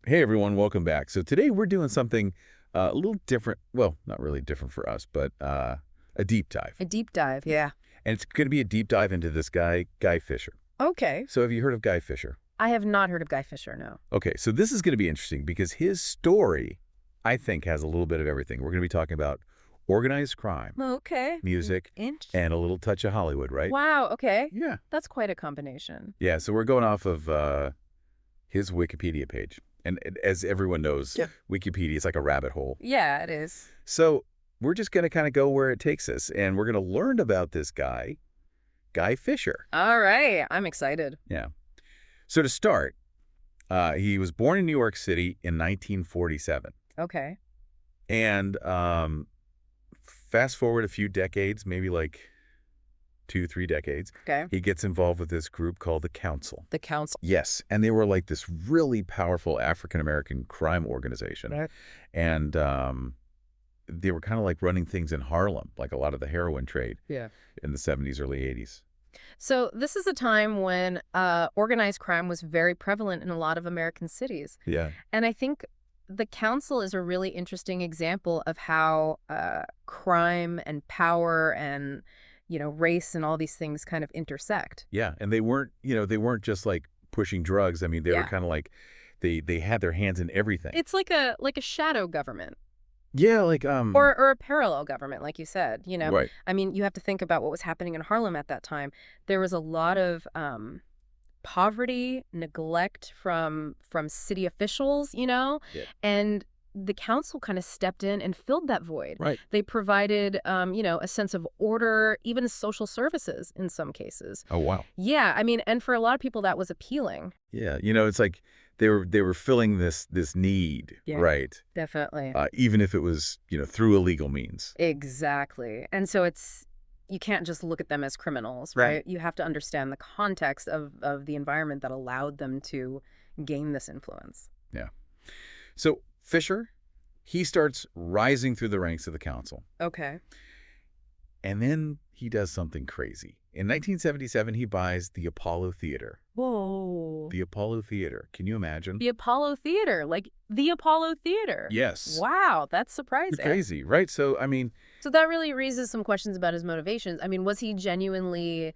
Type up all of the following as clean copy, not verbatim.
Hey everyone, welcome back. So today we're doing something a little different. Well, not really different for us, but a deep dive. A deep dive, yeah. And it's going to be a deep dive into this guy, Guy Fisher. Okay. So have you heard of Guy Fisher? I have not heard of Guy Fisher, no. Okay, so this is going to be interesting because his story, I think, has a little bit of everything. We're going to be talking about organized crime, Okay. music, Interesting. and a little touch of Hollywood, right? Wow, okay. Yeah. That's quite a combination. Yeah, so we're going off of his Wikipedia page. And as everyone knows, Yeah. Wikipedia is like a rabbit hole. Yeah, it is. So we're just going to kind of go where it takes us, and we're going to learn about this guy, Guy Fisher. All right. I'm excited. Yeah. So to start, he was born in New York City in 1947. Okay. And fast forward a few decades, maybe like 2-3 decades, Okay. he gets involved with this group called the Council. The council. Yes, and they were like this really powerful African-American crime organization. Right. And they were kind of like running things in Harlem, like a lot of the heroin trade Yeah. in the 70s, early 80s. So this is a time when organized crime was very prevalent in a lot of American cities. Yeah. And I think the council is a really interesting example of how crime and power and race and all these things kind of intersect. Yeah, and they weren't just like pushing drugs. I mean, they were Yeah. kind of like they had their hands in everything. It's like a shadow government Yeah, like or a parallel government, like you said. right. I mean, you have to think about what was happening in Harlem at that time. There was a lot of poverty, neglect from city officials, Yeah. and the council kind of stepped in and filled that void. Right. They provided, a sense of order, even social services in some cases. Oh, wow. Yeah, I mean, and for a lot of people that was appealing. Yeah, it's like they were filling this need, Yeah. right? Definitely. Even if it was, through illegal means. Exactly. And so you can't just look at them as criminals, Right. right? You have to understand the context of the environment that allowed them to gain this influence. Yeah. So Fisher, he starts rising through the ranks of the council. Okay. And then he does something crazy. In 1977, he buys the Apollo Theater. Whoa. The Apollo Theater. Can you imagine? The Apollo Theater, like the Apollo Theater. Yes. Wow, that's surprising. Crazy, right? So, I mean... So that really raises some questions about his motivations. I mean, was he genuinely,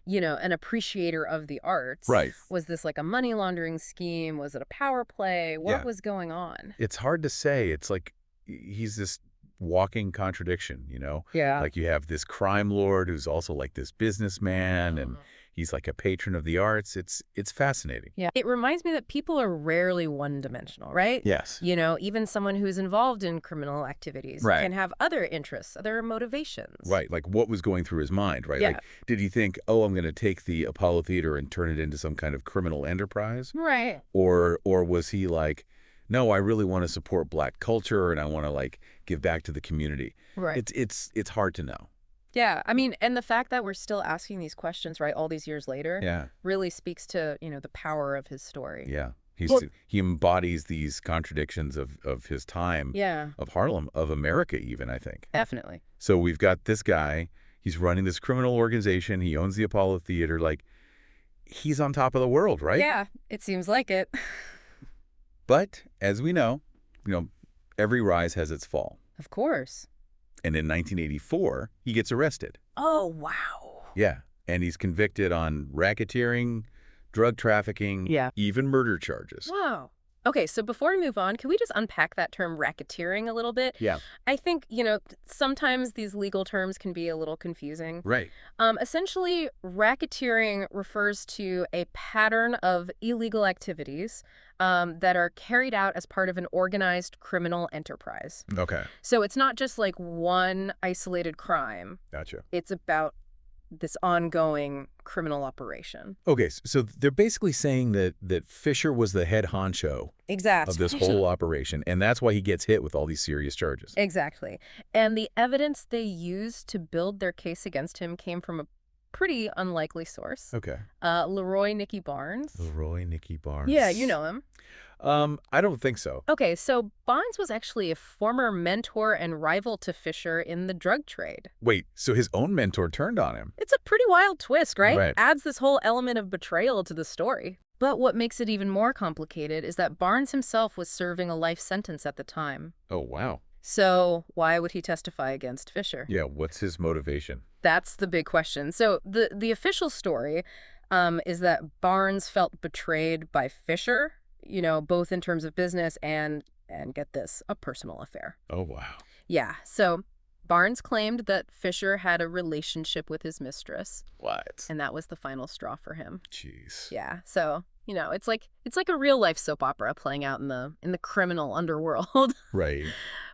an appreciator of the arts? Right. Was this like a money laundering scheme? Was it a power play? What Yeah. was going on? It's hard to say. It's like he's this walking contradiction, Yeah. Like you have this crime lord who's also like this businessman, and he's like a patron of the arts. It's fascinating. Yeah. It reminds me that people are rarely one-dimensional, right? Yes. Even someone who's involved in criminal activities Right. can have other interests, other motivations. Right. Like what was going through his mind, right? Yeah. Like, did he think, oh, I'm going to take the Apollo Theater and turn it into some kind of criminal enterprise? Right. Or was he like, no, I really want to support Black culture and I want to like give back to the community? Right. It's hard to know. Yeah. I mean, and the fact that we're still asking these questions, right, all these years later, Yeah. really speaks to, the power of his story. Yeah. Well- He embodies these contradictions of his time, Yeah, of Harlem, of America even, I think. definitely. So we've got this guy, he's running this criminal organization, he owns the Apollo Theater, like he's on top of the world, right? Yeah, it seems like it. But as we know, every rise has its fall. Of course. And in 1984, he gets arrested. Oh, wow. Yeah. And he's convicted on racketeering, drug trafficking, Yeah. even murder charges. Wow. Okay, so before we move on, can we just unpack that term racketeering a little bit? Yeah. I think, sometimes these legal terms can be a little confusing. Right. Essentially, racketeering refers to a pattern of illegal activities that are carried out as part of an organized criminal enterprise. Okay. So it's not just like one isolated crime. Gotcha. It's about this ongoing criminal operation. Okay, so they're basically saying that Fisher was the head honcho Exactly. of this whole operation, and that's why he gets hit with all these serious charges. Exactly. And the evidence they used to build their case against him came from a pretty unlikely source. Okay. Leroy Nicky Barnes. Leroy Nicky Barnes. Yeah, you know him. I don't think so. Okay, so Barnes was actually a former mentor and rival to Fisher in the drug trade. Wait, so his own mentor turned on him? It's a pretty wild twist, right? Right. Adds this whole element of betrayal to the story. But what makes it even more complicated is that Barnes himself was serving a life sentence at the time. Oh, wow. So why would he testify against Fisher? Yeah, what's his motivation? That's the big question. So the official story is that Barnes felt betrayed by Fisher, both in terms of business and get this, a personal affair. Oh, wow. Yeah. So Barnes claimed that Fisher had a relationship with his mistress. What? And that was the final straw for him. Jeez. Yeah. So, it's like a real life soap opera playing out in the criminal underworld. Right.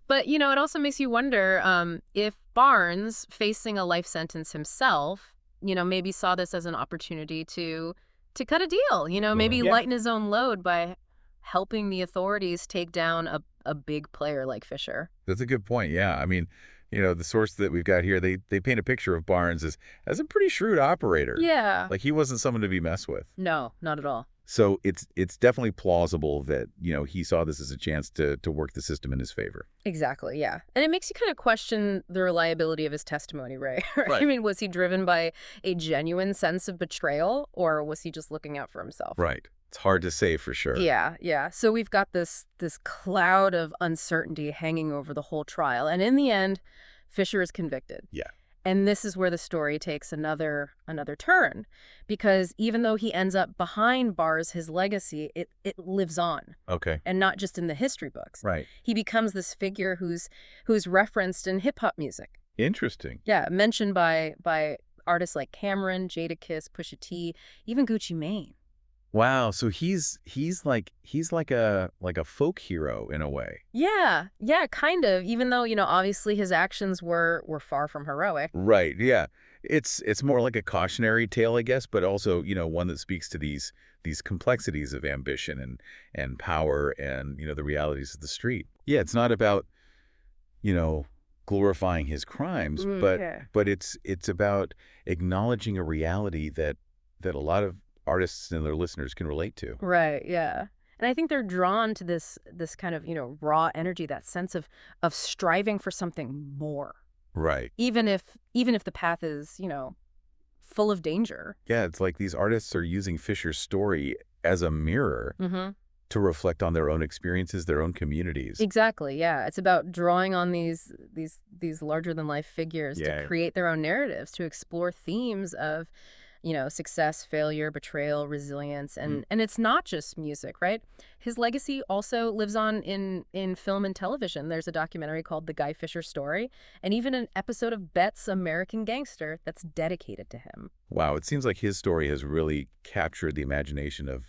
But, it also makes you wonder if Barnes, facing a life sentence himself, maybe saw this as an opportunity to cut a deal, maybe lighten his own load by helping the authorities take down a big player like Fisher. That's a good point. Yeah. I mean, the source that we've got here, they paint a picture of Barnes as a pretty shrewd operator. Yeah. Like he wasn't someone to be messed with. No, not at all. So it's definitely plausible that, he saw this as a chance to work the system in his favor. Exactly, yeah. And it makes you kind of question the reliability of his testimony, right? Right. I mean, was he driven by a genuine sense of betrayal, or was he just looking out for himself? Right. It's hard to say for sure. Yeah. So we've got this cloud of uncertainty hanging over the whole trial. And in the end, Fisher is convicted. Yeah. And this is where the story takes another turn, because even though he ends up behind bars, his legacy, it lives on. Okay. And not just in the history books. Right. He becomes this figure who's referenced in hip hop music. Interesting. Yeah, mentioned by artists like Cameron, Jadakiss, Pusha T, even Gucci Mane. Wow. So he's like a folk hero in a way. Yeah, kind of. Even though, obviously his actions were far from heroic. Right. Yeah. It's more like a cautionary tale, I guess, but also, one that speaks to these complexities of ambition and power and, the realities of the street. Yeah, it's not about, glorifying his crimes, but it's about acknowledging a reality that a lot of artists and their listeners can relate to. Right, yeah. And I think they're drawn to this kind of, raw energy, that sense of striving for something more. Right. Even if the path is, full of danger. Yeah, it's like these artists are using Fisher's story as a mirror to reflect on their own experiences, their own communities. Exactly, yeah. It's about drawing on these larger than life figures to create their own narratives, to explore themes of success, failure, betrayal, resilience. And it's not just music, right? His legacy also lives on in film and television. There's a documentary called The Guy Fisher Story, and even an episode of Bet's American Gangster that's dedicated to him. Wow, it seems like his story has really captured the imagination of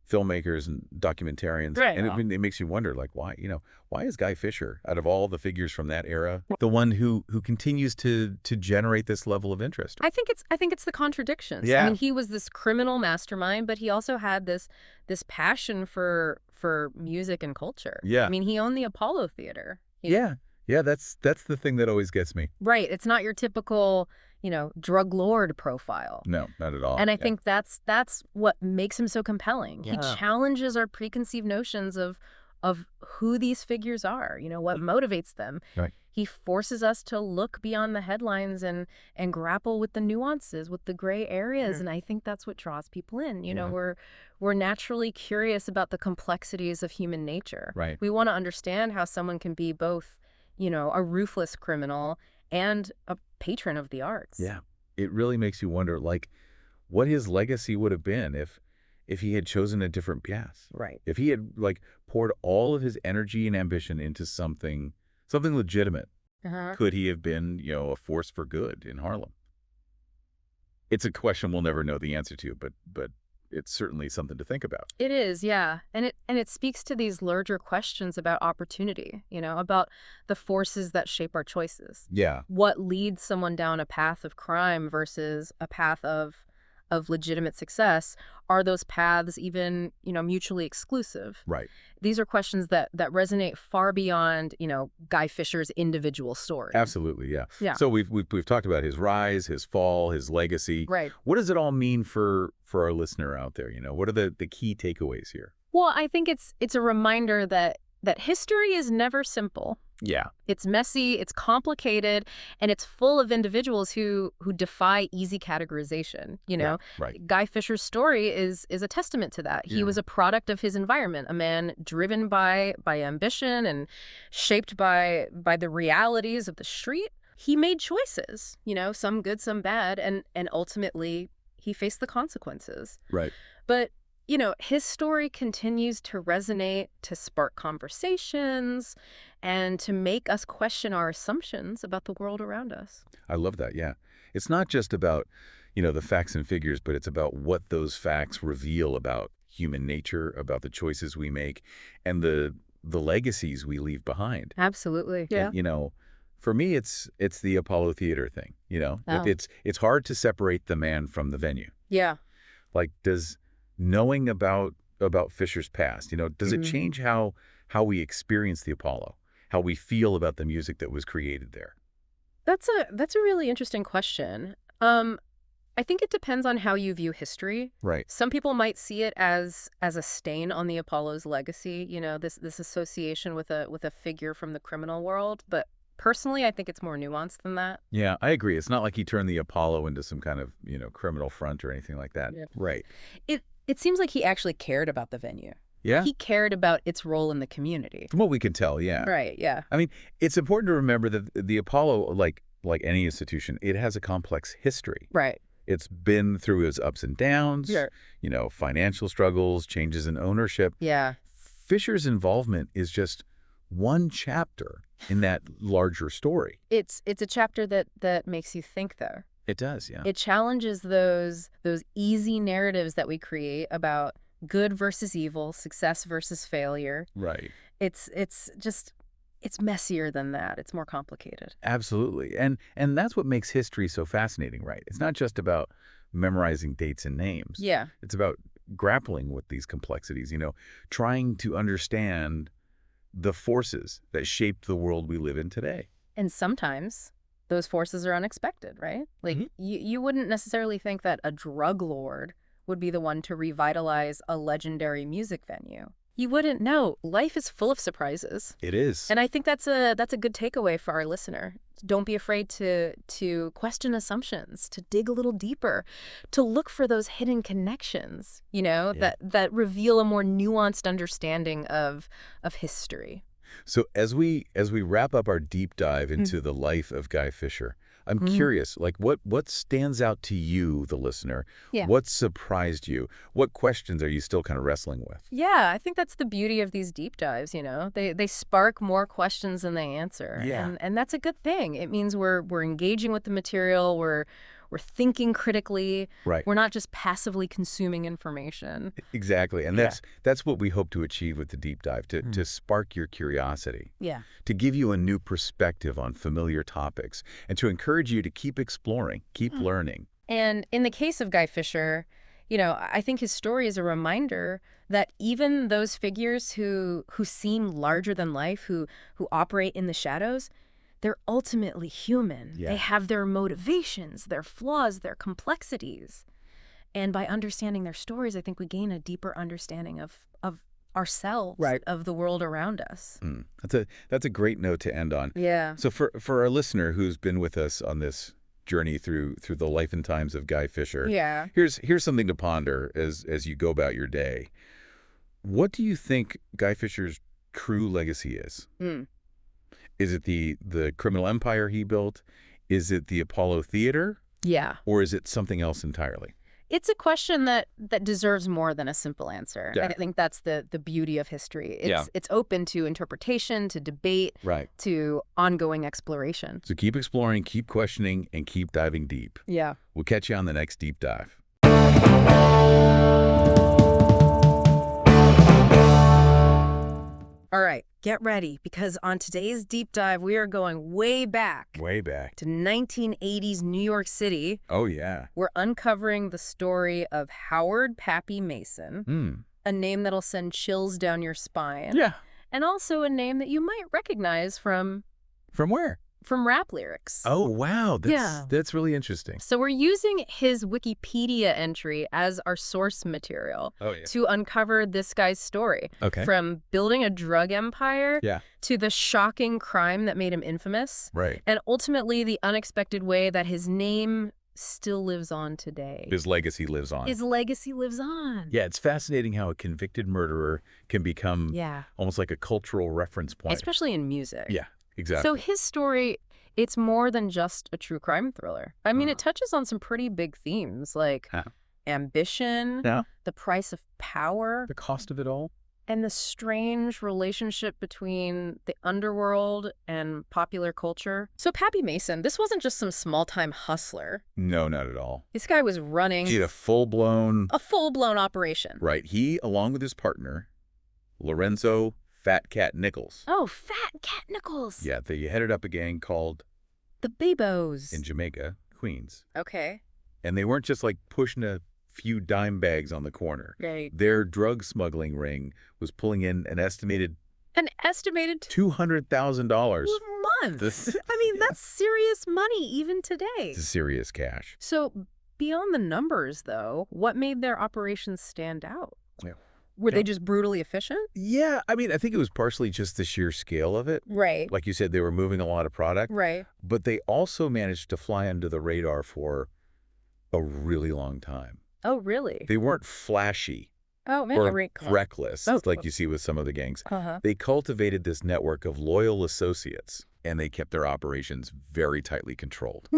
filmmakers and documentarians. Right. And it makes you wonder, like, why is Guy Fisher, out of all the figures from that era, the one who continues to generate this level of interest? I think it's the contradictions. Yeah. I mean, he was this criminal mastermind, but he also had this passion for music and culture. Yeah. I mean, he owned the Apollo Theater. Yeah, that's the thing that always gets me. Right. It's not your typical, drug lord profile. No, not at all. And I think that's what makes him so compelling. Yeah. He challenges our preconceived notions of who these figures are, what motivates them. Right. He forces us to look beyond the headlines and grapple with the nuances, with the gray areas. Yeah. And I think that's what draws people in. We're naturally curious about the complexities of human nature. Right. We want to understand how someone can be both, a ruthless criminal and a patron of the arts. Yeah. It really makes you wonder, like, what his legacy would have been if he had chosen a different path. Right. If he had, like, poured all of his energy and ambition into something legitimate. Could he have been, a force for good in Harlem? It's a question we'll never know the answer to, but it's certainly something to think about. It is, yeah. And it speaks to these larger questions about opportunity, about the forces that shape our choices. Yeah. What leads someone down a path of crime versus a path of legitimate success? Are those paths even, mutually exclusive? Right. These are questions that resonate far beyond, Guy Fisher's individual story. Absolutely, yeah. Yeah. So we've talked about his rise, his fall, his legacy. Right. What does it all mean for our listener out there? What are the key takeaways here? Well, I think it's a reminder that history is never simple. Yeah. It's messy, it's complicated, and it's full of individuals who defy easy categorization, you know? Right. Guy Fisher's story is a testament to that. He was a product of his environment, a man driven by ambition and shaped by the realities of the street. He made choices, you know, some good, some bad, and ultimately he faced the consequences. Right. But you know, his story continues to resonate, to spark conversations, and to make us question our assumptions about the world around us. I love that, yeah. It's not just about, the facts and figures, but it's about what those facts reveal about human nature, about the choices we make, and the legacies we leave behind. Absolutely. Yeah. And, for me, it's the Apollo Theater thing, Oh. It's hard to separate the man from the venue. Yeah. Like, does knowing about Fisher's past, does it change how we experience the Apollo, how we feel about the music that was created there? That's a really interesting question. I think it depends on how you view history. Right. Some people might see it as a stain on the Apollo's legacy, this association with a figure from the criminal world, but personally, I think it's more nuanced than that. Yeah, I agree. It's not like he turned the Apollo into some kind of, criminal front or anything like that. Yeah. Right. It seems like he actually cared about the venue. Yeah? He cared about its role in the community. From what we can tell, yeah. Right, yeah. I mean, it's important to remember that the Apollo, like any institution, it has a complex history. Right. It's been through its ups and downs, Sure. Financial struggles, changes in ownership. Yeah. Fisher's involvement is just one chapter in that larger story. It's a chapter that makes you think, though. It does, yeah. It challenges those easy narratives that we create about good versus evil, success versus failure. Right. It's messier than that. It's more complicated. Absolutely. And that's what makes history so fascinating, right? It's not just about memorizing dates and names. Yeah. It's about grappling with these complexities, trying to understand the forces that shaped the world we live in today. And sometimes those forces are unexpected, right? Like, you wouldn't necessarily think that a drug lord would be the one to revitalize a legendary music venue. You wouldn't know. Life is full of surprises. It is. And I think that's a good takeaway for our listener. Don't be afraid to question assumptions, to dig a little deeper, to look for those hidden connections, that reveal a more nuanced understanding of history. So as we wrap up our deep dive into the life of Guy Fisher, I'm curious, like what stands out to you, the listener? Yeah. What surprised you? What questions are you still kind of wrestling with? Yeah, I think that's the beauty of these deep dives, They spark more questions than they answer. Yeah. And that's a good thing. It means we're engaging with the material, we're thinking critically. Right. We're not just passively consuming information. Exactly. And that's what we hope to achieve with the deep dive, to spark your curiosity. Yeah. To give you a new perspective on familiar topics, and to encourage you to keep exploring, keep learning. And in the case of Guy Fisher, I think his story is a reminder that even those figures who seem larger than life, who operate in the shadows, they're ultimately human. Yeah. They have their motivations, their flaws, their complexities. And by understanding their stories, I think we gain a deeper understanding of ourselves, right, of the world around us. That's a great note to end on. Yeah. So for our listener who's been with us on this journey through the life and times of Guy Fisher, yeah, here's something to ponder as you go about your day. What do you think Guy Fisher's true legacy is? Is it the criminal empire he built? Is it the Apollo Theater? Yeah. Or is it something else entirely? It's a question that deserves more than a simple answer. Yeah. I think that's the beauty of history. Yeah. It's open to interpretation, to debate, right, to ongoing exploration. So keep exploring, keep questioning, and keep diving deep. Yeah. We'll catch you on the next deep dive. All right, get ready, because on today's deep dive, we are going way back. Way back. To 1980s New York City. Oh, yeah. We're uncovering the story of Howard Pappy Mason, a name that'll send chills down your spine. Yeah. And also a name that you might recognize from... From where? from rap lyrics. Oh, wow. That's really interesting. So we're using his Wikipedia entry as our source material to uncover this guy's story. Okay. From building a drug empire to the shocking crime that made him infamous. Right. And ultimately the unexpected way that his name still lives on today. His legacy lives on. His legacy lives on. Yeah, it's fascinating how a convicted murderer can become almost like a cultural reference point. Especially in music. Yeah, exactly. So his story, it's more than just a true crime thriller. I mean, it touches on some pretty big themes like ambition, the price of power. The cost of it all. And the strange relationship between the underworld and popular culture. So Pappy Mason, this wasn't just some small-time hustler. No, not at all. This guy was running... He had a full-blown operation. Right. He, along with his partner, Lorenzo Fat Cat Nichols. Oh, Fat Cat Nichols. Yeah, they headed up a gang called... the Babos. In Jamaica, Queens. Okay. And they weren't just like pushing a few dime bags on the corner. Right. Their drug smuggling ring was pulling in an estimated $200,000 a month. I mean, that's serious money even today. It's serious cash. So beyond the numbers, though, what made their operations stand out? Yeah. Were they just brutally efficient? Yeah, I mean, I think it was partially just the sheer scale of it. Right. Like you said, they were moving a lot of product. Right. But they also managed to fly under the radar for a really long time. Oh, really? They weren't flashy or reckless, like you see with some of the gangs. They cultivated this network of loyal associates, and they kept their operations very tightly controlled,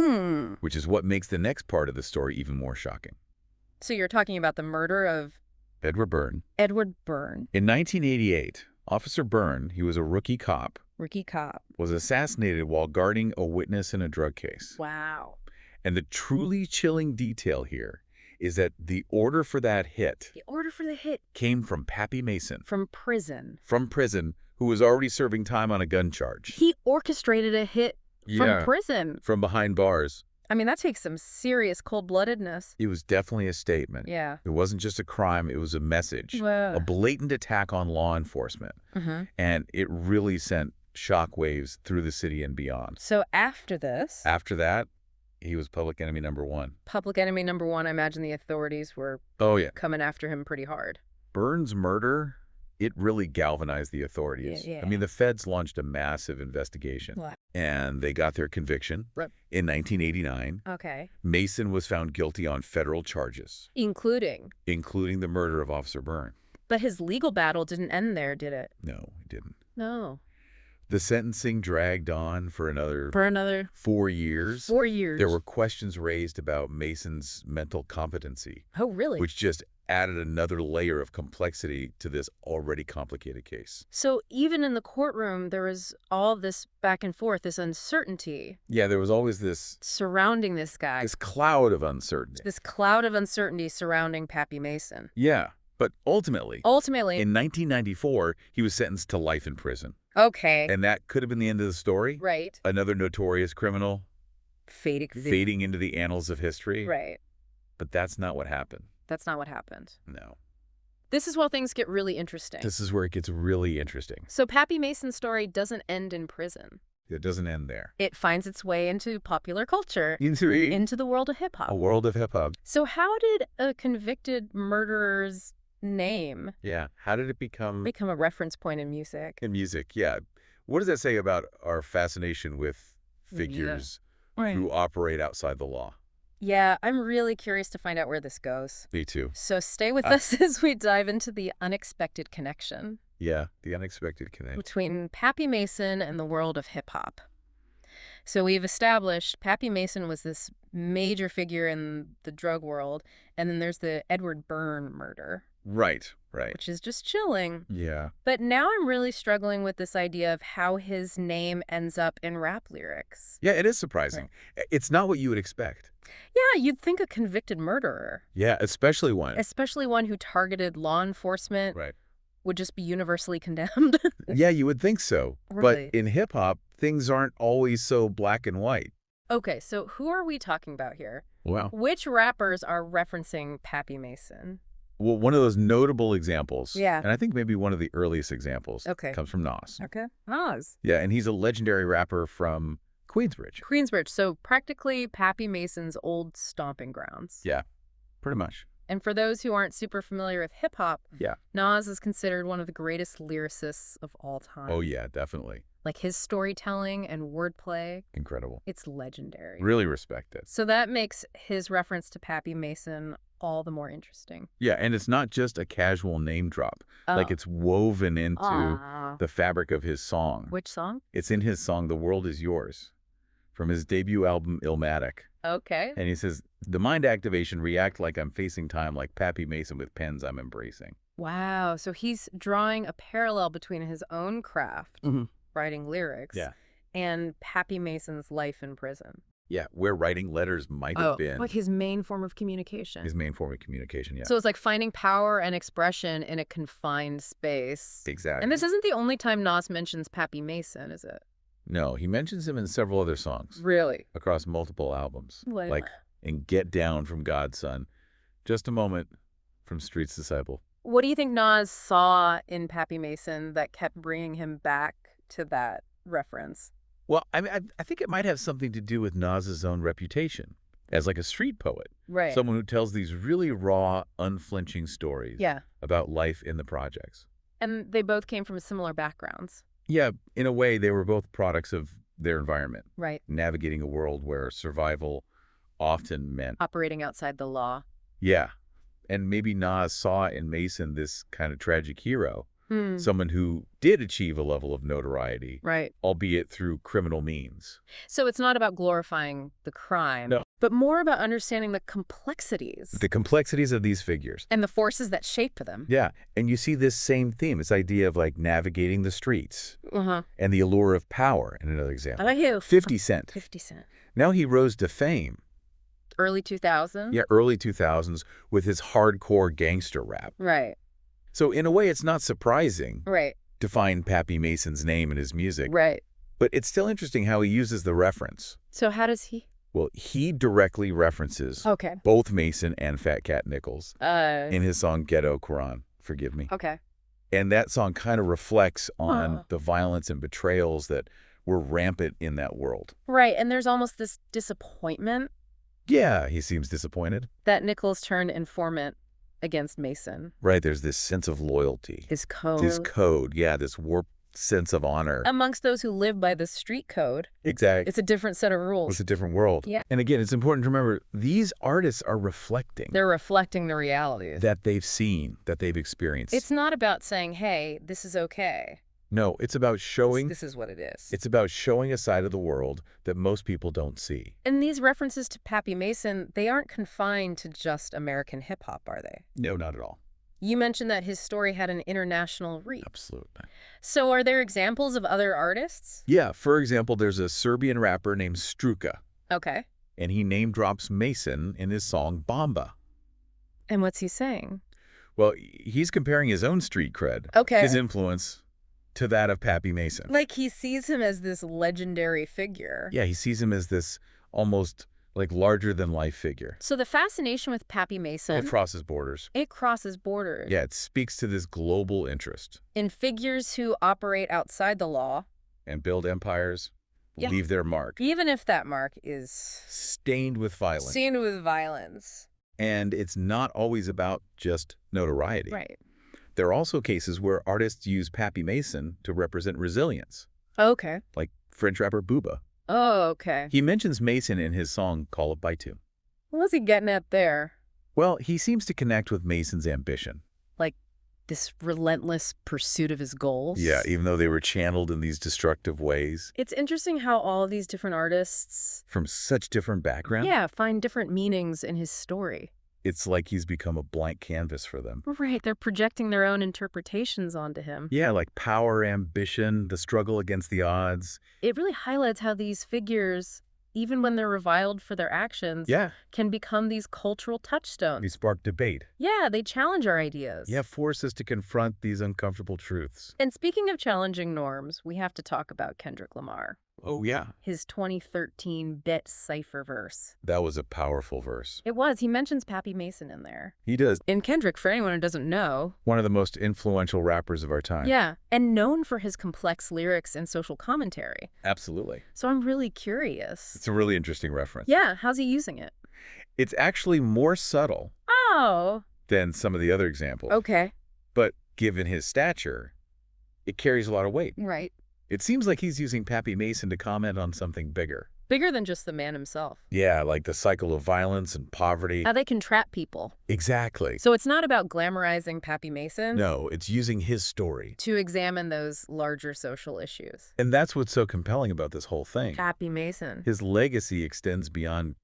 which is what makes the next part of the story even more shocking. So you're talking about the murder of... Edward Byrne. Edward Byrne. In 1988, Officer Byrne, he was a rookie cop, was assassinated while guarding a witness in a drug case. Wow. And the truly chilling detail here is that the order for that hit... The order for the hit... came from Pappy Mason. From prison. From prison, who was already serving time on a gun charge. He orchestrated a hit from prison. From behind bars. I mean, that takes some serious cold-bloodedness. It was definitely a statement. Yeah. It wasn't just a crime, it was a message. A blatant attack on law enforcement. And it really sent shockwaves through the city and beyond. So after this... After that, he was public enemy number one. Public enemy number one. I imagine the authorities were coming after him pretty hard. Byrne's murder, it really galvanized the authorities. I mean, the feds launched a massive investigation. And they got their conviction in 1989. Okay. Mason was found guilty on federal charges. Including the murder of Officer Byrne. But his legal battle didn't end there, did it? No, it didn't. No. The sentencing dragged on for another 4 years. 4 years. There were questions raised about Mason's mental competency. Oh, really? Which just added another layer of complexity to this already complicated case. So even in the courtroom, there was all this back and forth, this uncertainty. Yeah, there was always this... surrounding this guy. This cloud of uncertainty. This cloud of uncertainty surrounding Pappy Mason. Yeah, but ultimately... in 1994, he was sentenced to life in prison. Okay. And that could have been the end of the story. Right. Another notorious criminal. Fading into the annals of history. Right. But that's not what happened. That's not what happened. No. This is where things get really interesting. This is where it gets really interesting. So Pappy Mason's story doesn't end in prison. It doesn't end there. It finds its way into popular culture. Into the world of hip-hop. A world of hip-hop. So how did a convicted murderer's name how did it become a reference point in music? What does that say about our fascination with figures who operate outside the law? I'm really curious to find out where this goes. Me too. So stay with us as we dive into the unexpected connection. The unexpected connection between Pappy Mason and the world of hip-hop. So we've established Pappy Mason was this major figure in the drug world, and then there's the Edward Byrne murder. Right. Which is just chilling. Yeah. But now I'm really struggling with this idea of how his name ends up in rap lyrics. Yeah, it is surprising. Right. It's not what you would expect. Yeah, you'd think a convicted murderer. Yeah, especially one who targeted law enforcement. Right. Would just be universally condemned. Yeah, you would think so. Right. But in hip-hop, things aren't always so black and white. Okay, so who are we talking about here? Wow. Which rappers are referencing Pappy Mason? Well, one of those notable examples, and I think maybe one of the earliest examples, comes from Nas. Okay. Nas. Yeah, and he's a legendary rapper from Queensbridge. Queensbridge, so practically Pappy Mason's old stomping grounds. Yeah, pretty much. And for those who aren't super familiar with hip-hop, Yeah. Nas is considered one of the greatest lyricists of all time. Oh, yeah, definitely. Like his storytelling and wordplay. Incredible. It's legendary. Really respect it. So that makes his reference to Pappy Mason all the more interesting. Yeah, and it's not just a casual name drop. Like it's woven into the fabric of his song. Which song? It's in his song, The World Is Yours, from his debut album, Illmatic. Okay. And he says, the mind activation react like I'm facing time like Pappy Mason with pens I'm embracing. Wow. So he's drawing a parallel between his own craft, writing lyrics, and Pappy Mason's life in prison. Yeah, where writing letters might have been. Like his main form of communication. His main form of communication, yeah. So it's like finding power and expression in a confined space. Exactly. And this isn't the only time Nas mentions Pappy Mason, is it? No, he mentions him in several other songs. Really? Across multiple albums. What? Like in Get Down from God's Son. Just a Moment from Street's Disciple. What do you think Nas saw in Pappy Mason that kept bringing him back to that reference? Well, I mean, I think it might have something to do with Nas's own reputation as like a street poet. Right. Someone who tells these really raw, unflinching stories about life in the projects. And they both came from similar backgrounds. Yeah, in a way, they were both products of their environment. Right. Navigating a world where survival often meant operating outside the law. Yeah. And maybe Nas saw in Mason this kind of tragic hero. Someone who did achieve a level of notoriety, right, albeit through criminal means. So it's not about glorifying the crime, but more about understanding the complexities. The complexities of these figures. And the forces that shape them. Yeah. And you see this same theme, this idea of like navigating the streets and the allure of power, in another example. I like you. 50 Cent. 50 Cent. Now he rose to fame. Early 2000s? Yeah, early 2000s with his hardcore gangster rap. Right. So in a way, it's not surprising to find Pappy Mason's name in his music. Right. But it's still interesting how he uses the reference. So how does he? Well, he directly references both Mason and Fat Cat Nichols in his song Ghetto Quran, Forgive Me. Okay. And that song kind of reflects on the violence and betrayals that were rampant in that world. Right. And there's almost this disappointment. Yeah, he seems disappointed. That Nichols turned informant against Mason. Right, there's this sense of loyalty. His code. His code, yeah, this warped sense of honor. Amongst those who live by the street code. Exactly. It's a different set of rules. It's a different world. Yeah. And again, it's important to remember, these artists are reflecting. They're reflecting the realities. That they've seen, that they've experienced. It's not about saying, hey, this is okay. No, it's about showing... This is what it is. It's about showing a side of the world that most people don't see. And these references to Pappy Mason, they aren't confined to just American hip-hop, are they? No, not at all. You mentioned that his story had an international reach. Absolutely. So are there examples of other artists? Yeah, for example, there's a Serbian rapper named Struka. Okay. And he name drops Mason in his song Bomba. And what's he saying? Well, he's comparing his own street cred, his influence, to that of Pappy Mason. Like he sees him as this legendary figure. Yeah, he sees him as this almost like larger-than-life figure. So the fascination with Pappy Mason... It crosses borders. It crosses borders. Yeah, it speaks to this global interest. In figures who operate outside the law. And build empires, leave their mark. Even if that mark is... Stained with violence. Stained with violence. And it's not always about just notoriety. Right. There are also cases where artists use Pappy Mason to represent resilience. Okay. Like French rapper Booba. Oh, okay. He mentions Mason in his song Call It By Two. What was he getting at there? Well, he seems to connect with Mason's ambition. Like this relentless pursuit of his goals? Yeah, even though they were channeled in these destructive ways. It's interesting how all of these different artists... From such different backgrounds? Yeah, find different meanings in his story. It's like he's become a blank canvas for them. Right, they're projecting their own interpretations onto him. Yeah, like power, ambition, the struggle against the odds. It really highlights how these figures, even when they're reviled for their actions, can become these cultural touchstones. They spark debate. Yeah, they challenge our ideas. Yeah, force us to confront these uncomfortable truths. And speaking of challenging norms, we have to talk about Kendrick Lamar. Oh, yeah. His 2013 bit cipher verse. That was a powerful verse. It was. He mentions Pappy Mason in there. He does. And Kendrick, for anyone who doesn't know. One of the most influential rappers of our time. Yeah, and known for his complex lyrics and social commentary. Absolutely. So I'm really curious. It's a really interesting reference. Yeah, how's he using it? It's actually more subtle than some of the other examples. Okay. But given his stature, it carries a lot of weight. Right. It seems like he's using Pappy Mason to comment on something bigger. Bigger than just the man himself. Yeah, like the cycle of violence and poverty. How they can trap people. Exactly. So it's not about glamorizing Pappy Mason. No, it's using his story to examine those larger social issues. And that's what's so compelling about this whole thing. Pappy Mason. His legacy extends beyond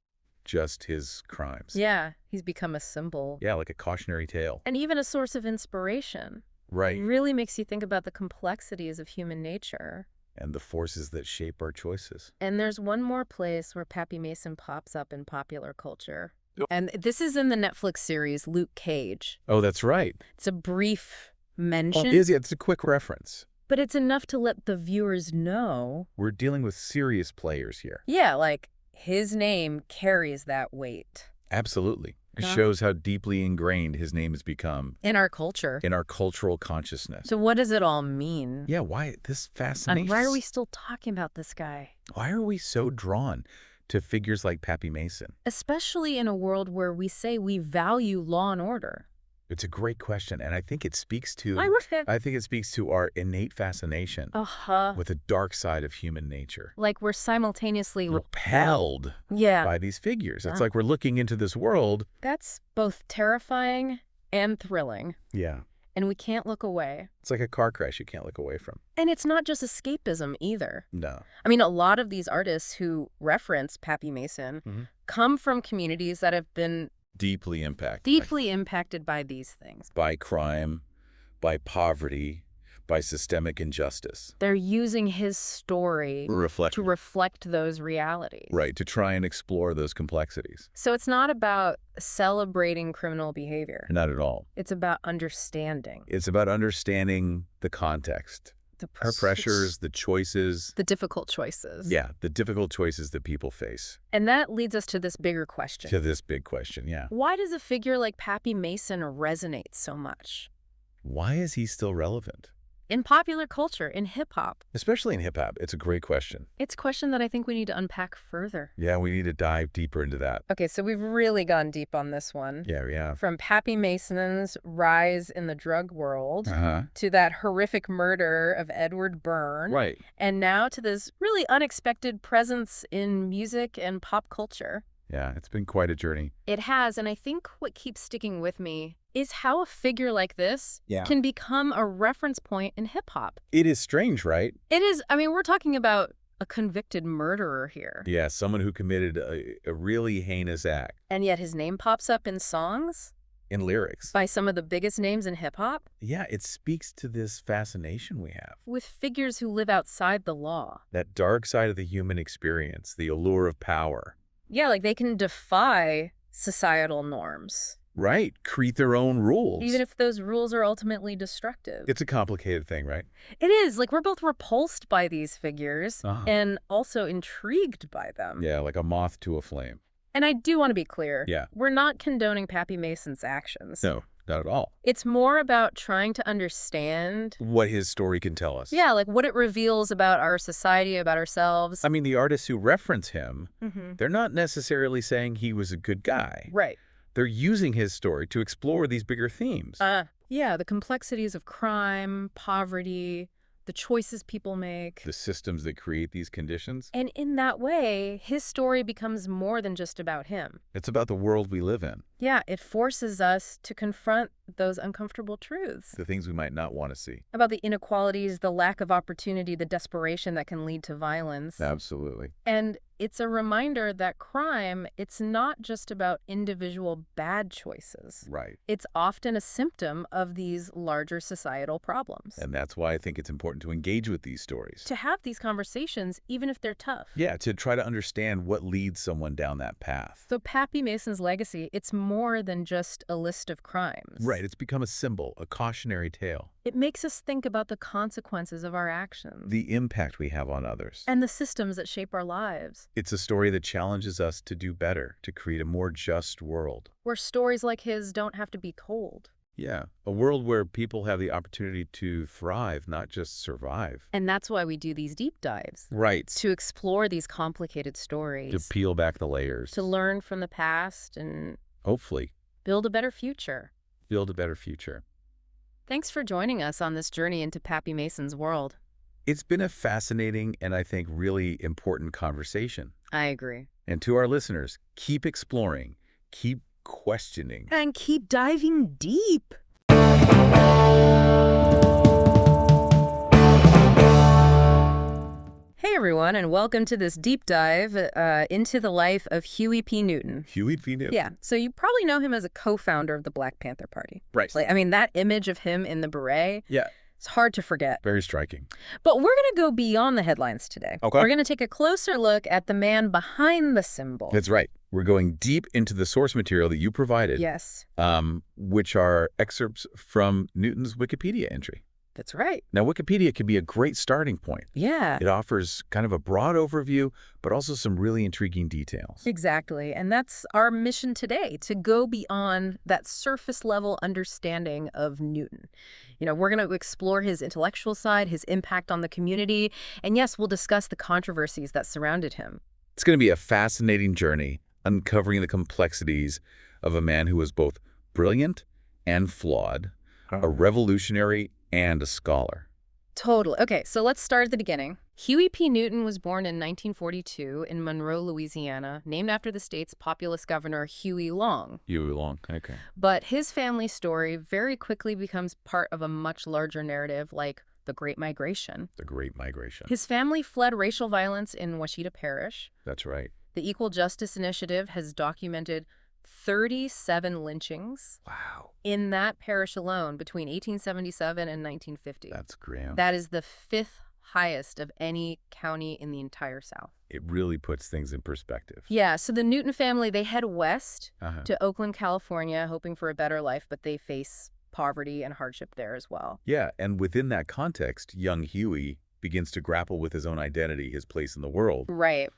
just his crimes. Yeah, he's become a symbol. Yeah, like a cautionary tale. And even a source of inspiration. Right. It really makes you think about the complexities of human nature. And the forces that shape our choices. And there's one more place where Pappy Mason pops up in popular culture. And this is in the Netflix series Luke Cage. Oh, that's right. It's a brief mention. It's a quick reference. But it's enough to let the viewers know. We're dealing with serious players here. Yeah, like his name carries that weight. Absolutely. It shows how deeply ingrained his name has become. In our culture. In our cultural consciousness. So what does it all mean? Yeah, why this fascination? And why are we still talking about this guy? Why are we so drawn to figures like Pappy Mason? Especially in a world where we say we value law and order. It's a great question, and I think it speaks to our innate fascination with the dark side of human nature. Like we're simultaneously repelled by these figures. It's like we're looking into this world. That's both terrifying and thrilling. Yeah. And we can't look away. It's like a car crash you can't look away from. And it's not just escapism either. No. I mean, a lot of these artists who reference Pappy Mason come from communities that have been deeply impacted. Deeply impacted by these things. By crime, by poverty, by systemic injustice. They're using his story to reflect those realities. Right, to try and explore those complexities. So it's not about celebrating criminal behavior. Not at all. It's about understanding. It's about understanding the context. Our pressures, the choices. The difficult choices. Yeah, the difficult choices that people face. And that leads us to this bigger question. Yeah. Why does a figure like Pappy Mason resonate so much? Why is he still relevant? In popular culture, in hip-hop. Especially in hip-hop. It's a great question. It's a question that I think we need to unpack further. Yeah, we need to dive deeper into that. Okay, so we've really gone deep on this one. Yeah, we have. From Pappy Mason's rise in the drug world to that horrific murder of Edward Byrne. Right. And now to this really unexpected presence in music and pop culture. Yeah, it's been quite a journey. It has, and I think what keeps sticking with me is how a figure like this can become a reference point in hip-hop. It is strange, right? It is. I mean, we're talking about a convicted murderer here. Yeah, someone who committed a really heinous act. And yet his name pops up in songs? In lyrics. By some of the biggest names in hip-hop? Yeah, it speaks to this fascination we have. With figures who live outside the law. That dark side of the human experience, the allure of power. Yeah, like they can defy societal norms. Right. Create their own rules. Even if those rules are ultimately destructive. It's a complicated thing, right? It is. Like, we're both repulsed by these figures and also intrigued by them. Yeah, like a moth to a flame. And I do want to be clear. Yeah. We're not condoning Pappy Mason's actions. No, not at all. It's more about trying to understand what his story can tell us. Yeah, like what it reveals about our society, about ourselves. I mean, the artists who reference him, they're not necessarily saying he was a good guy. Right. They're using his story to explore these bigger themes. Yeah, the complexities of crime, poverty, the choices people make. The systems that create these conditions. And in that way, his story becomes more than just about him. It's about the world we live in. Yeah, it forces us to confront those uncomfortable truths. The things we might not want to see. About the inequalities, the lack of opportunity, the desperation that can lead to violence. Absolutely. And it's a reminder that crime, it's not just about individual bad choices. Right. It's often a symptom of these larger societal problems. And that's why I think it's important to engage with these stories. To have these conversations, even if they're tough. Yeah, to try to understand what leads someone down that path. So Pappy Mason's legacy, it's more than just a list of crimes. Right. It's become a symbol, a cautionary tale. It makes us think about the consequences of our actions. The impact we have on others. And the systems that shape our lives. It's a story that challenges us to do better, to create a more just world. Where stories like his don't have to be told. Yeah, a world where people have the opportunity to thrive, not just survive. And that's why we do these deep dives. Right. To explore these complicated stories. To peel back the layers. To learn from the past and hopefully build a better future. Build a better future. Thanks for joining us on this journey into Pappy Mason's world. It's been a fascinating and I think really important conversation. I agree. And to our listeners, keep exploring, keep questioning. And keep diving deep. Hey everyone, and welcome to this deep dive into the life of Huey P. Newton. Huey P. Newton. Yeah, so you probably know him as a co-founder of the Black Panther Party. Right. I mean, that image of him in the beret, yeah, it's hard to forget. Very striking. But we're going to go beyond the headlines today. Okay. We're going to take a closer look at the man behind the symbol. That's right. We're going deep into the source material that you provided. Yes. Which are excerpts from Newton's Wikipedia entry. That's right. Now, Wikipedia can be a great starting point. Yeah. It offers kind of a broad overview, but also some really intriguing details. Exactly. And that's our mission today, to go beyond that surface-level understanding of Newton. You know, we're going to explore his intellectual side, his impact on the community, and yes, we'll discuss the controversies that surrounded him. It's going to be a fascinating journey, uncovering the complexities of a man who was both brilliant and flawed, a revolutionary and a scholar. Totally. Okay, so let's start at the beginning. Huey P. Newton was born in 1942 in Monroe, Louisiana, named after the state's populous governor, Huey Long. Huey Long, okay. But his family story very quickly becomes part of a much larger narrative, like the Great Migration. The Great Migration. His family fled racial violence in Washita Parish. That's right. The Equal Justice Initiative has documented 37 lynchings. Wow. In that parish alone between 1877 and 1950. That's grim. That is the 5th highest of any county in the entire South. It really puts things in perspective. Yeah, so the Newton family, they head west to Oakland, California, hoping for a better life, but they face poverty and hardship there as well. Yeah, and within that context, young Huey begins to grapple with his own identity, his place in the world. Right.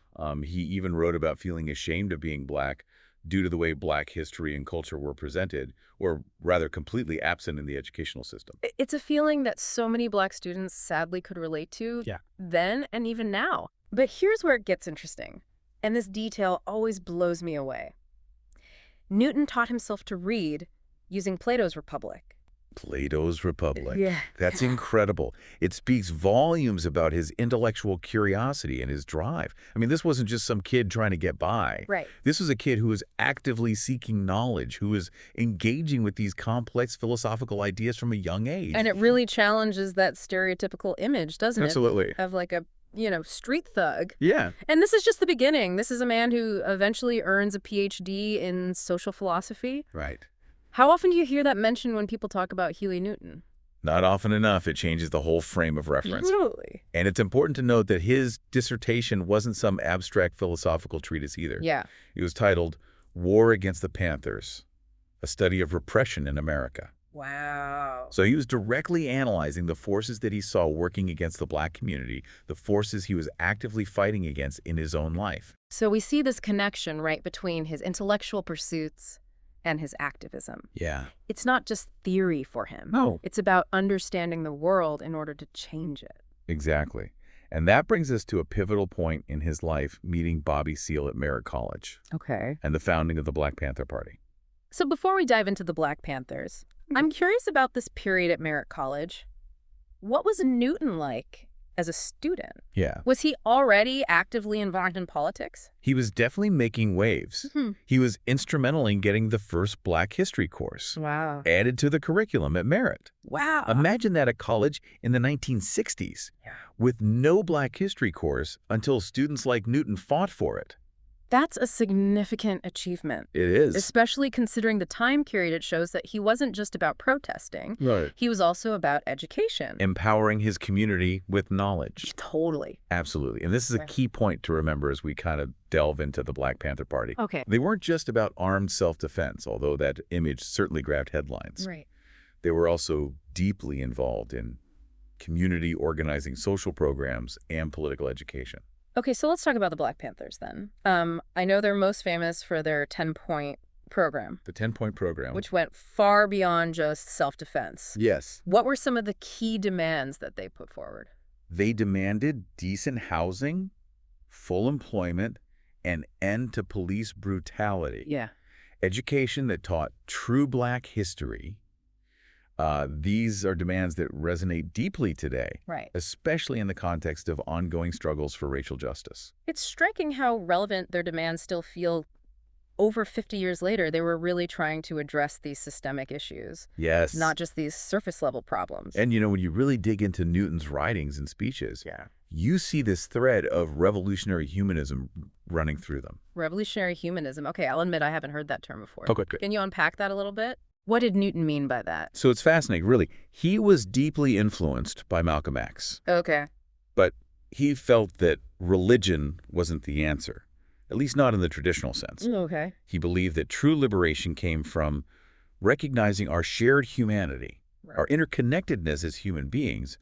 He even wrote about feeling ashamed of being Black due to the way Black history and culture were presented, or rather completely absent in the educational system. It's a feeling that so many Black students sadly could relate to then and even now. But here's where it gets interesting, and this detail always blows me away. Newton taught himself to read using Plato's Republic. Plato's Republic. Yeah. That's incredible. It speaks volumes about his intellectual curiosity and his drive. I mean, this wasn't just some kid trying to get by. Right. This was a kid who was actively seeking knowledge, who was engaging with these complex philosophical ideas from a young age. And it really challenges that stereotypical image, doesn't Absolutely. it? Of like a, street thug. Yeah. And this is just the beginning. This is a man who eventually earns a PhD in social philosophy. Right. How often do you hear that mentioned when people talk about Huey Newton? Not often enough. It changes the whole frame of reference. Totally. And it's important to note that his dissertation wasn't some abstract philosophical treatise either. Yeah. It was titled War Against the Panthers, a study of repression in America. Wow. So he was directly analyzing the forces that he saw working against the Black community, the forces he was actively fighting against in his own life. So we see this connection, right, between his intellectual pursuits and his activism. Yeah. It's not just theory for him. No. It's about understanding the world in order to change it. Exactly. And that brings us to a pivotal point in his life, meeting Bobby Seale at Merritt College. Okay. And the founding of the Black Panther Party. So before we dive into the Black Panthers, I'm curious about this period at Merritt College. What was Newton like as a student? Yeah. Was he already actively involved in politics? He was definitely making waves. He was instrumental in getting the first Black history course Wow. added to the curriculum at Merritt. Wow. Imagine that at college in the 1960s with no Black history course until students like Newton fought for it. That's a significant achievement. It is. Especially considering the time period. It shows that he wasn't just about protesting. Right. He was also about education. Empowering his community with knowledge. Totally. Absolutely. And this is a key point to remember as we kind of delve into the Black Panther Party. Okay. They weren't just about armed self-defense, although that image certainly grabbed headlines. Right. They were also deeply involved in community organizing, social programs, and political education. Okay, so let's talk about the Black Panthers then. I know they're most famous for their 10-point program. The 10-point program. Which went far beyond just self-defense. Yes. What were some of the key demands that they put forward? They demanded decent housing, full employment, an end to police brutality. Yeah. Education that taught true Black history. These are demands that resonate deeply today, right, especially in the context of ongoing struggles for racial justice. It's striking how relevant their demands still feel over 50 years later. They were really trying to address these systemic issues. Yes. Not just these surface-level problems. And, you know, when you really dig into Newton's writings and speeches, you see this thread of revolutionary humanism running through them. Revolutionary humanism. Okay, I'll admit I haven't heard that term before. Okay, good. Can you unpack that a little bit? What did Newton mean by that? So it's fascinating, really. He was deeply influenced by Malcolm X. Okay. But he felt that religion wasn't the answer, at least not in the traditional sense. Okay. He believed that true liberation came from recognizing our shared humanity, our interconnectedness as human beings,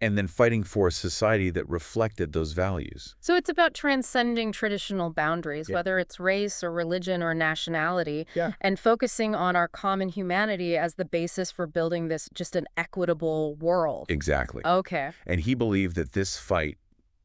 and then fighting for a society that reflected those values. So it's about transcending traditional boundaries, whether it's race or religion or nationality, and focusing on our common humanity as the basis for building this just an equitable world. Exactly. Okay. And he believed that this fight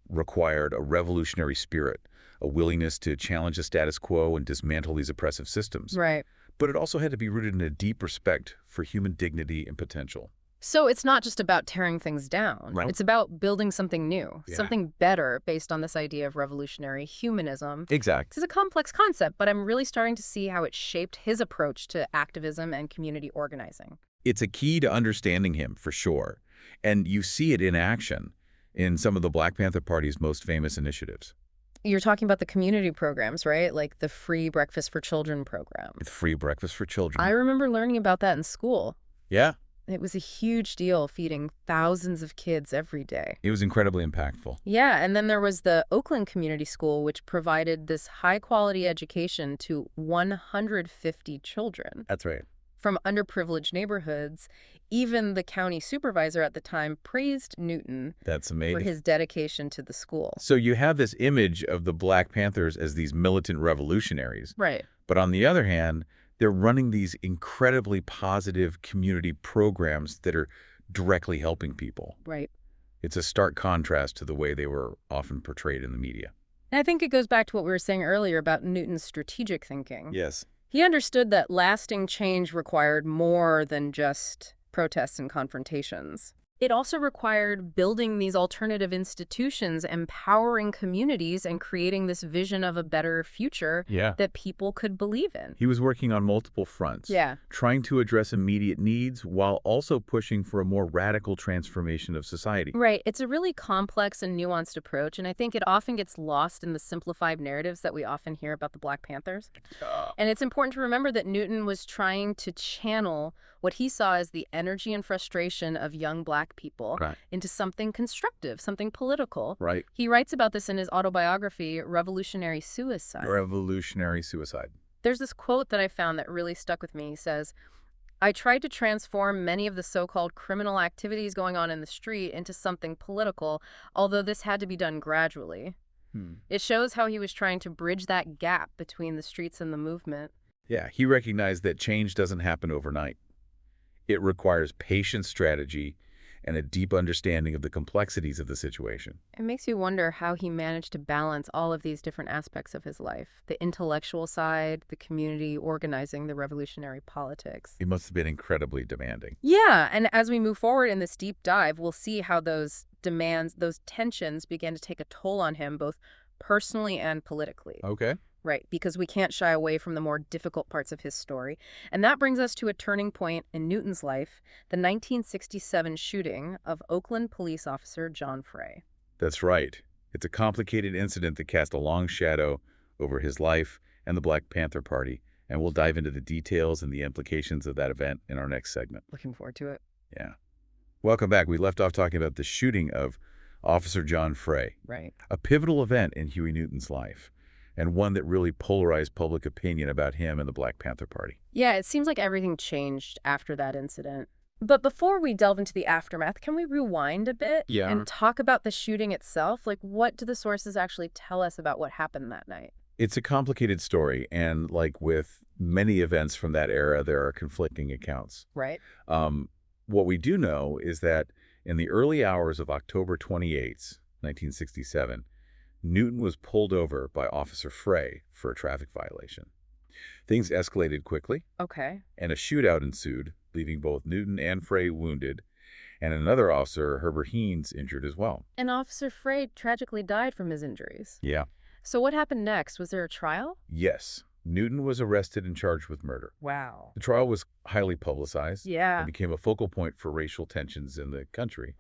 required a revolutionary spirit, a willingness to challenge the status quo and dismantle these oppressive systems. Right. But it also had to be rooted in a deep respect for human dignity and potential. So it's not just about tearing things down. Right. It's about building something new, something better based on this idea of revolutionary humanism. Exactly. This is a complex concept, but I'm really starting to see how it shaped his approach to activism and community organizing. It's a key to understanding him, for sure. And you see it in action in some of the Black Panther Party's most famous initiatives. You're talking about the community programs, right? Like the Free Breakfast for Children program. With Free Breakfast for Children. I remember learning about that in school. Yeah. It was a huge deal, feeding thousands of kids every day. It was incredibly impactful. Yeah, and then there was the Oakland Community School, which provided this high-quality education to 150 children. That's right. From underprivileged neighborhoods. Even the county supervisor at the time praised Newton. That's amazing. For his dedication to the school. So you have this image of the Black Panthers as these militant revolutionaries. Right. But on the other hand, they're running these incredibly positive community programs that are directly helping people. Right. It's a stark contrast to the way they were often portrayed in the media. And I think it goes back to what we were saying earlier about Newton's strategic thinking. Yes. He understood that lasting change required more than just protests and confrontations. It also required building these alternative institutions, empowering communities, and creating this vision of a better future that people could believe in. He was working on multiple fronts, trying to address immediate needs while also pushing for a more radical transformation of society. Right. It's a really complex and nuanced approach, and I think it often gets lost in the simplified narratives that we often hear about the Black Panthers. And it's important to remember that Newton was trying to channel what he saw as the energy and frustration of young Black people into something constructive, something political. Right. He writes about this in his autobiography, Revolutionary Suicide. Revolutionary Suicide. There's this quote that I found that really stuck with me. He says, "I tried to transform many of the so-called criminal activities going on in the street into something political, although this had to be done gradually." It shows how he was trying to bridge that gap between the streets and the movement. Yeah, he recognized that change doesn't happen overnight. It requires patient strategy and a deep understanding of the complexities of the situation. It makes you wonder how he managed to balance all of these different aspects of his life. The intellectual side, the community organizing, the revolutionary politics. He must have been incredibly demanding. Yeah, and as we move forward in this deep dive, we'll see how those demands, those tensions began to take a toll on him, both personally and politically. Okay. Right, because we can't shy away from the more difficult parts of his story. And that brings us to a turning point in Newton's life, the 1967 shooting of Oakland police officer John Frey. That's right. It's a complicated incident that cast a long shadow over his life and the Black Panther Party, and we'll dive into the details and the implications of that event in our next segment. Looking forward to it. Yeah. Welcome back. We left off talking about the shooting of Officer John Frey. Right. A pivotal event in Huey Newton's life, and one that really polarized public opinion about him and the Black Panther Party. Yeah, it seems like everything changed after that incident. But before we delve into the aftermath, can we rewind a bit Yeah. and talk about the shooting itself? Like, what do the sources actually tell us about what happened that night? It's a complicated story, and like with many events from that era, there are conflicting accounts. Right? What we do know is that in the early hours of October 28th, 1967, Newton was pulled over by Officer Frey for a traffic violation. Things escalated quickly, Okay. and a shootout ensued, leaving both Newton and Frey wounded, and another officer, Herbert Heenes, injured as well. And Officer Frey tragically died from his injuries. Yeah. So what happened next? Was there a trial? Yes. Newton was arrested and charged with murder. Wow. The trial was highly publicized Yeah. and became a focal point for racial tensions in the country.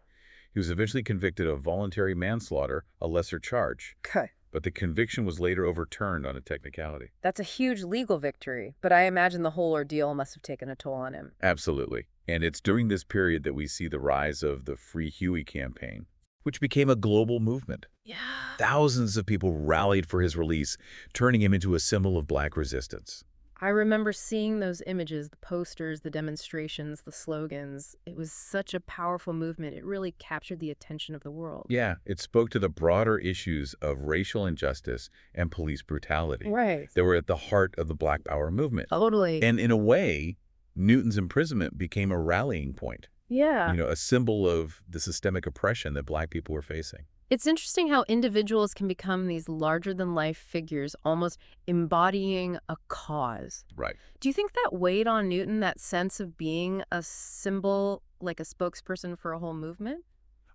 He was eventually convicted of voluntary manslaughter, a lesser charge. Okay. But the conviction was later overturned on a technicality. That's a huge legal victory, but I imagine the whole ordeal must have taken a toll on him. Absolutely. And it's during this period that we see the rise of the Free Huey campaign, which became a global movement. Yeah. Thousands of people rallied for his release, turning him into a symbol of Black resistance. I remember seeing those images, the posters, the demonstrations, the slogans. It was such a powerful movement. It really captured the attention of the world. Yeah, it spoke to the broader issues of racial injustice and police brutality. Right. They were at the heart of the Black Power movement. Totally. And in a way, Newton's imprisonment became a rallying point. Yeah. A symbol of the systemic oppression that Black people were facing. It's interesting how individuals can become these larger-than-life figures, almost embodying a cause. Right. Do you think that weighed on Newton, that sense of being a symbol, like a spokesperson for a whole movement?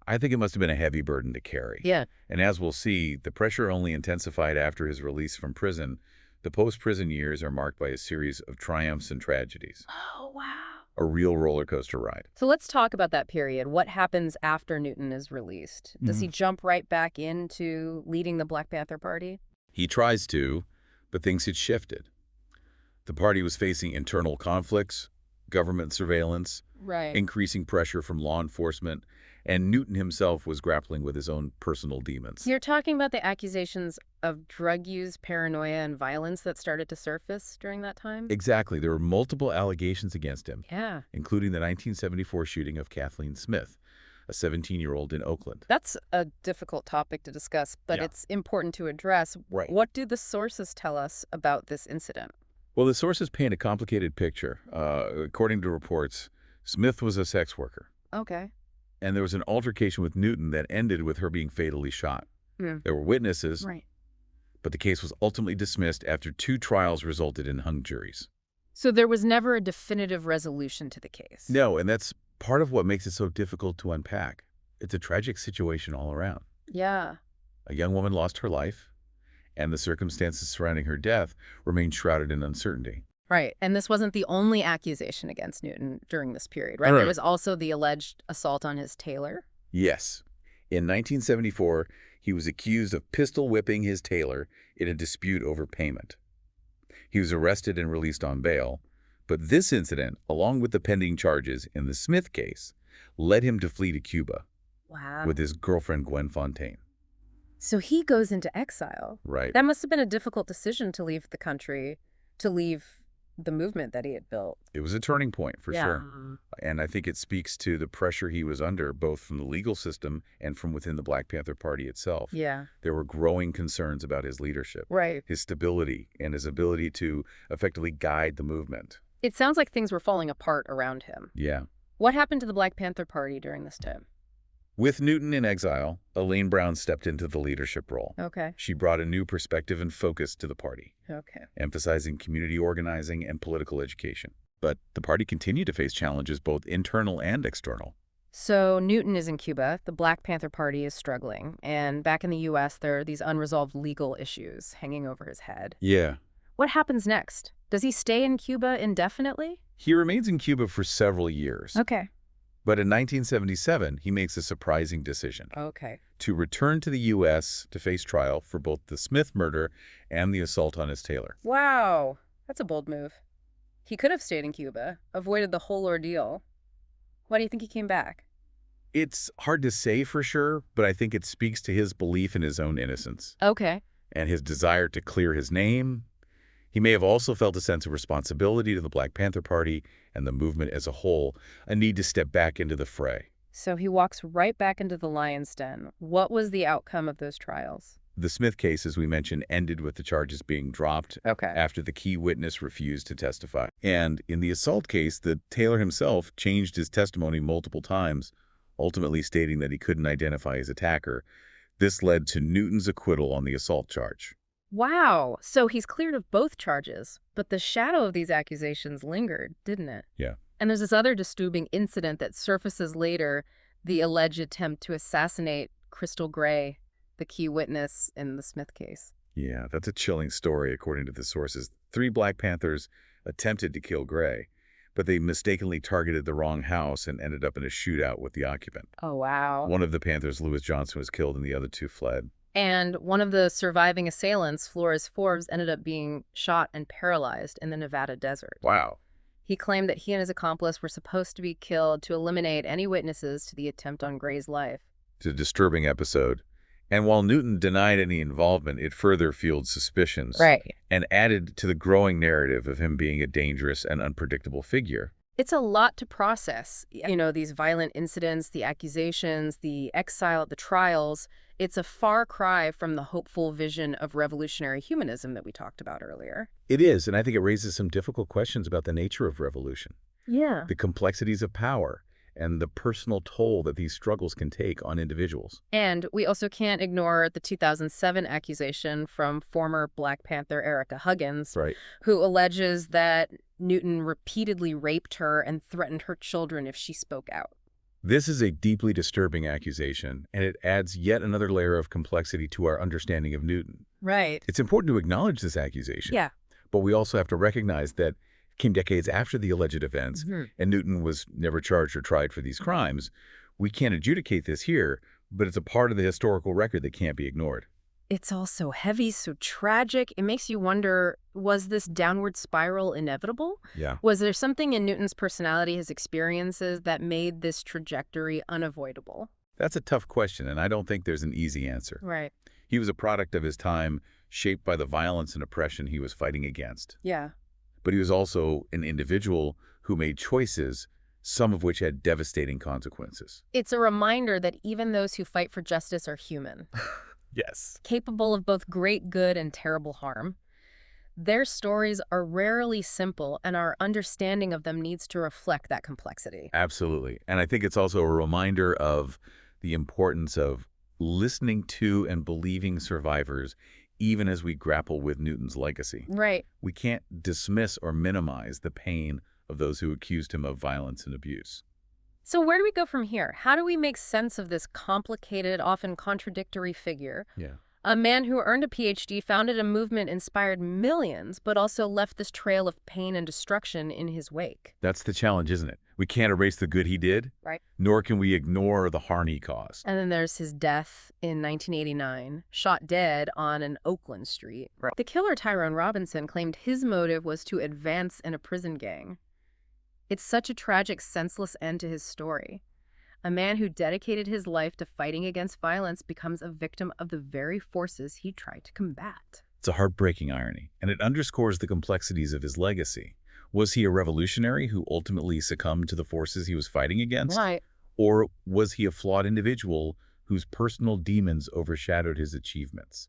I think it must have been a heavy burden to carry. Yeah. And as we'll see, the pressure only intensified after his release from prison. The post-prison years are marked by a series of triumphs and tragedies. Oh, wow. A real roller coaster ride. So let's talk about that period. What happens after Newton is released? Does he jump right back into leading the Black Panther Party? He tries to, but things had shifted. The party was facing internal conflicts, government surveillance, Right. increasing pressure from law enforcement, and Newton himself was grappling with his own personal demons. You're talking about the accusations of drug use, paranoia, and violence that started to surface during that time? Exactly. There were multiple allegations against him, Yeah. including the 1974 shooting of Kathleen Smith, a 17-year-old in Oakland. That's a difficult topic to discuss, but Yeah. it's important to address. Right. What do the sources tell us about this incident? Well, the sources paint a complicated picture. According to reports, Smith was a sex worker, Okay. and there was an altercation with Newton that ended with her being fatally shot. Hmm. There were witnesses, Right. but the case was ultimately dismissed after 2 trials resulted in hung juries. So there was never a definitive resolution to the case? No, and that's part of what makes it so difficult to unpack. It's a tragic situation all around. Yeah. A young woman lost her life, and the circumstances surrounding her death remain shrouded in uncertainty. Right. And this wasn't the only accusation against Newton during this period, right? Right. There was also the alleged assault on his tailor. Yes. In 1974, he was accused of pistol whipping his tailor in a dispute over payment. He was arrested and released on bail, but this incident, along with the pending charges in the Smith case, led him to flee to Cuba Wow. with his girlfriend Gwen Fontaine. So he goes into exile. Right. That must have been a difficult decision to leave the country, to leave the movement that he had built. It was a turning point for Yeah. sure. And I think it speaks to the pressure he was under, both from the legal system and from within the Black Panther Party itself. Yeah. There were growing concerns about his leadership, Right. his stability, and his ability to effectively guide the movement. It sounds like things were falling apart around him. Yeah. What happened to the Black Panther Party during this time? With Newton in exile, Elaine Brown stepped into the leadership role. Okay. She brought a new perspective and focus to the party, Okay. emphasizing community organizing and political education. But the party continued to face challenges both internal and external. So Newton is in Cuba, the Black Panther Party is struggling, and back in the U.S. there are these unresolved legal issues hanging over his head. Yeah. What happens next? Does he stay in Cuba indefinitely? He remains in Cuba for several years. Okay. But in 1977, he makes a surprising decision Okay. to return to the U.S. to face trial for both the Smith murder and the assault on his tailor. Wow. That's a bold move. He could have stayed in Cuba, avoided the whole ordeal. Why do you think he came back? It's hard to say for sure, but I think it speaks to his belief in his own innocence Okay. and his desire to clear his name, He may have also felt a sense of responsibility to the Black Panther Party and the movement as a whole, a need to step back into the fray. So he walks right back into the lion's den. What was the outcome of those trials? The Smith case, as we mentioned, ended with the charges being dropped Okay. after the key witness refused to testify. And in the assault case, the tailor himself changed his testimony multiple times, ultimately stating that he couldn't identify his attacker. This led to Newton's acquittal on the assault charge. Wow. So he's cleared of both charges, but the shadow of these accusations lingered, didn't it? Yeah. And there's this other disturbing incident that surfaces later, the alleged attempt to assassinate Crystal Gray, the key witness in the Smith case. Yeah, that's a chilling story, according to the sources. 3 Black Panthers attempted to kill Gray, but they mistakenly targeted the wrong house and ended up in a shootout with the occupant. Oh, wow. One of the Panthers, Lewis Johnson, was killed and the other 2 fled. And one of the surviving assailants, Flores Forbes, ended up being shot and paralyzed in the Nevada desert. Wow. He claimed that he and his accomplice were supposed to be killed to eliminate any witnesses to the attempt on Gray's life. It's a disturbing episode. And while Newton denied any involvement, it further fueled suspicions. Right. And added to the growing narrative of him being a dangerous and unpredictable figure. It's a lot to process. You know, these violent incidents, the accusations, the exile, the trials. It's a far cry from the hopeful vision of revolutionary humanism that we talked about earlier. It is, and I think it raises some difficult questions about the nature of revolution. Yeah. The complexities of power and the personal toll that these struggles can take on individuals. And we also can't ignore the 2007 accusation from former Black Panther Erica Huggins, Right. who alleges that Newton repeatedly raped her and threatened her children if she spoke out. This is a deeply disturbing accusation, and it adds yet another layer of complexity to our understanding of Newton. Right. It's important to acknowledge this accusation. Yeah. But we also have to recognize that it came decades after the alleged events, and Newton was never charged or tried for these crimes. We can't adjudicate this here, but it's a part of the historical record that can't be ignored. It's all so heavy, so tragic. It makes you wonder, was this downward spiral inevitable? Yeah. Was there something in Newton's personality, his experiences, that made this trajectory unavoidable? That's a tough question, and I don't think there's an easy answer. Right. He was a product of his time, shaped by the violence and oppression he was fighting against. Yeah. But he was also an individual who made choices, some of which had devastating consequences. It's a reminder that even those who fight for justice are human. Yes. Capable of both great good and terrible harm. Their stories are rarely simple, and our understanding of them needs to reflect that complexity. Absolutely. And I think it's also a reminder of the importance of listening to and believing survivors, even as we grapple with Newton's legacy. Right. We can't dismiss or minimize the pain of those who accused him of violence and abuse. So where do we go from here? How do we make sense of this complicated, often contradictory figure? Yeah. A man who earned a PhD, founded a movement, inspired millions, but also left this trail of pain and destruction in his wake. That's the challenge, isn't it? We can't erase the good he did, Right. nor can we ignore the harm he caused. And then there's his death in 1989, shot dead on an Oakland street. Right. The killer, Tyrone Robinson, claimed his motive was to advance in a prison gang. It's such a tragic, senseless end to his story. A man who dedicated his life to fighting against violence becomes a victim of the very forces he tried to combat. It's a heartbreaking irony, and it underscores the complexities of his legacy. Was he a revolutionary who ultimately succumbed to the forces he was fighting against? Right. Or was he a flawed individual whose personal demons overshadowed his achievements?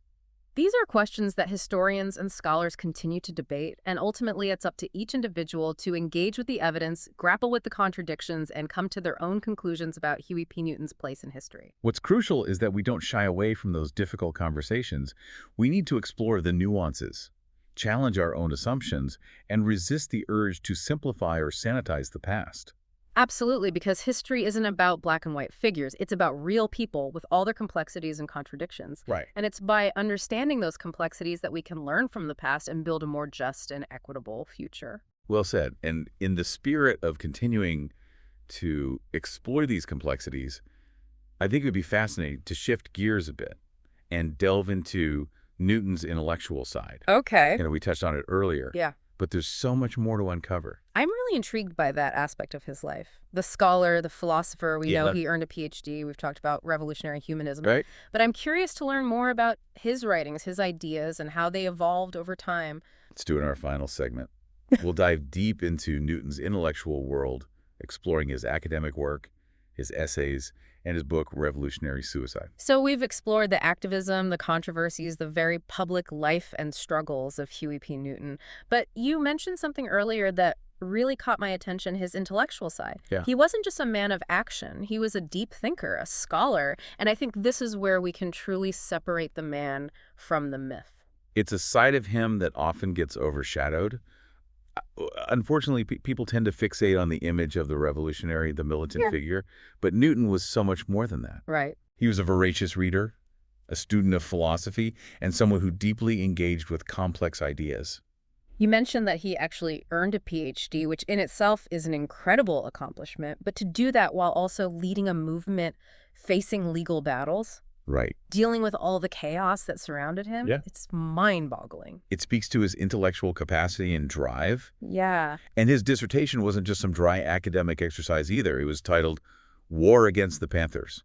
These are questions that historians and scholars continue to debate, and ultimately it's up to each individual to engage with the evidence, grapple with the contradictions, and come to their own conclusions about Huey P. Newton's place in history. What's crucial is that we don't shy away from those difficult conversations. We need to explore the nuances, challenge our own assumptions, and resist the urge to simplify or sanitize the past. Absolutely, because history isn't about black and white figures. It's about real people with all their complexities and contradictions. Right. And it's by understanding those complexities that we can learn from the past and build a more just and equitable future. Well said. And in the spirit of continuing to explore these complexities, I think it would be fascinating to shift gears a bit and delve into Newton's intellectual side. Okay. We touched on it earlier. Yeah. But there's so much more to uncover. I'm really intrigued by that aspect of his life. The scholar, the philosopher, we know he earned a PhD. We've talked about revolutionary humanism. Right. But I'm curious to learn more about his writings, his ideas, and how they evolved over time. Let's do it in our final segment. We'll dive deep into Newton's intellectual world, exploring his academic work, his essays, and his book, Revolutionary Suicide. So we've explored the activism, the controversies, the very public life and struggles of Huey P. Newton. But you mentioned something earlier that really caught my attention, his intellectual side. Yeah. He wasn't just a man of action. He was a deep thinker, a scholar. And I think this is where we can truly separate the man from the myth. It's a side of him that often gets overshadowed. Unfortunately, people tend to fixate on the image of the revolutionary, the militant figure, but Newton was so much more than that. Right. He was a voracious reader, a student of philosophy, and someone who deeply engaged with complex ideas. You mentioned that he actually earned a PhD, which in itself is an incredible accomplishment, but to do that while also leading a movement facing legal battles, Right. dealing with all the chaos that surrounded him, it's mind-boggling. It speaks to his intellectual capacity and drive. Yeah. And his dissertation wasn't just some dry academic exercise either. It was titled War Against the Panthers,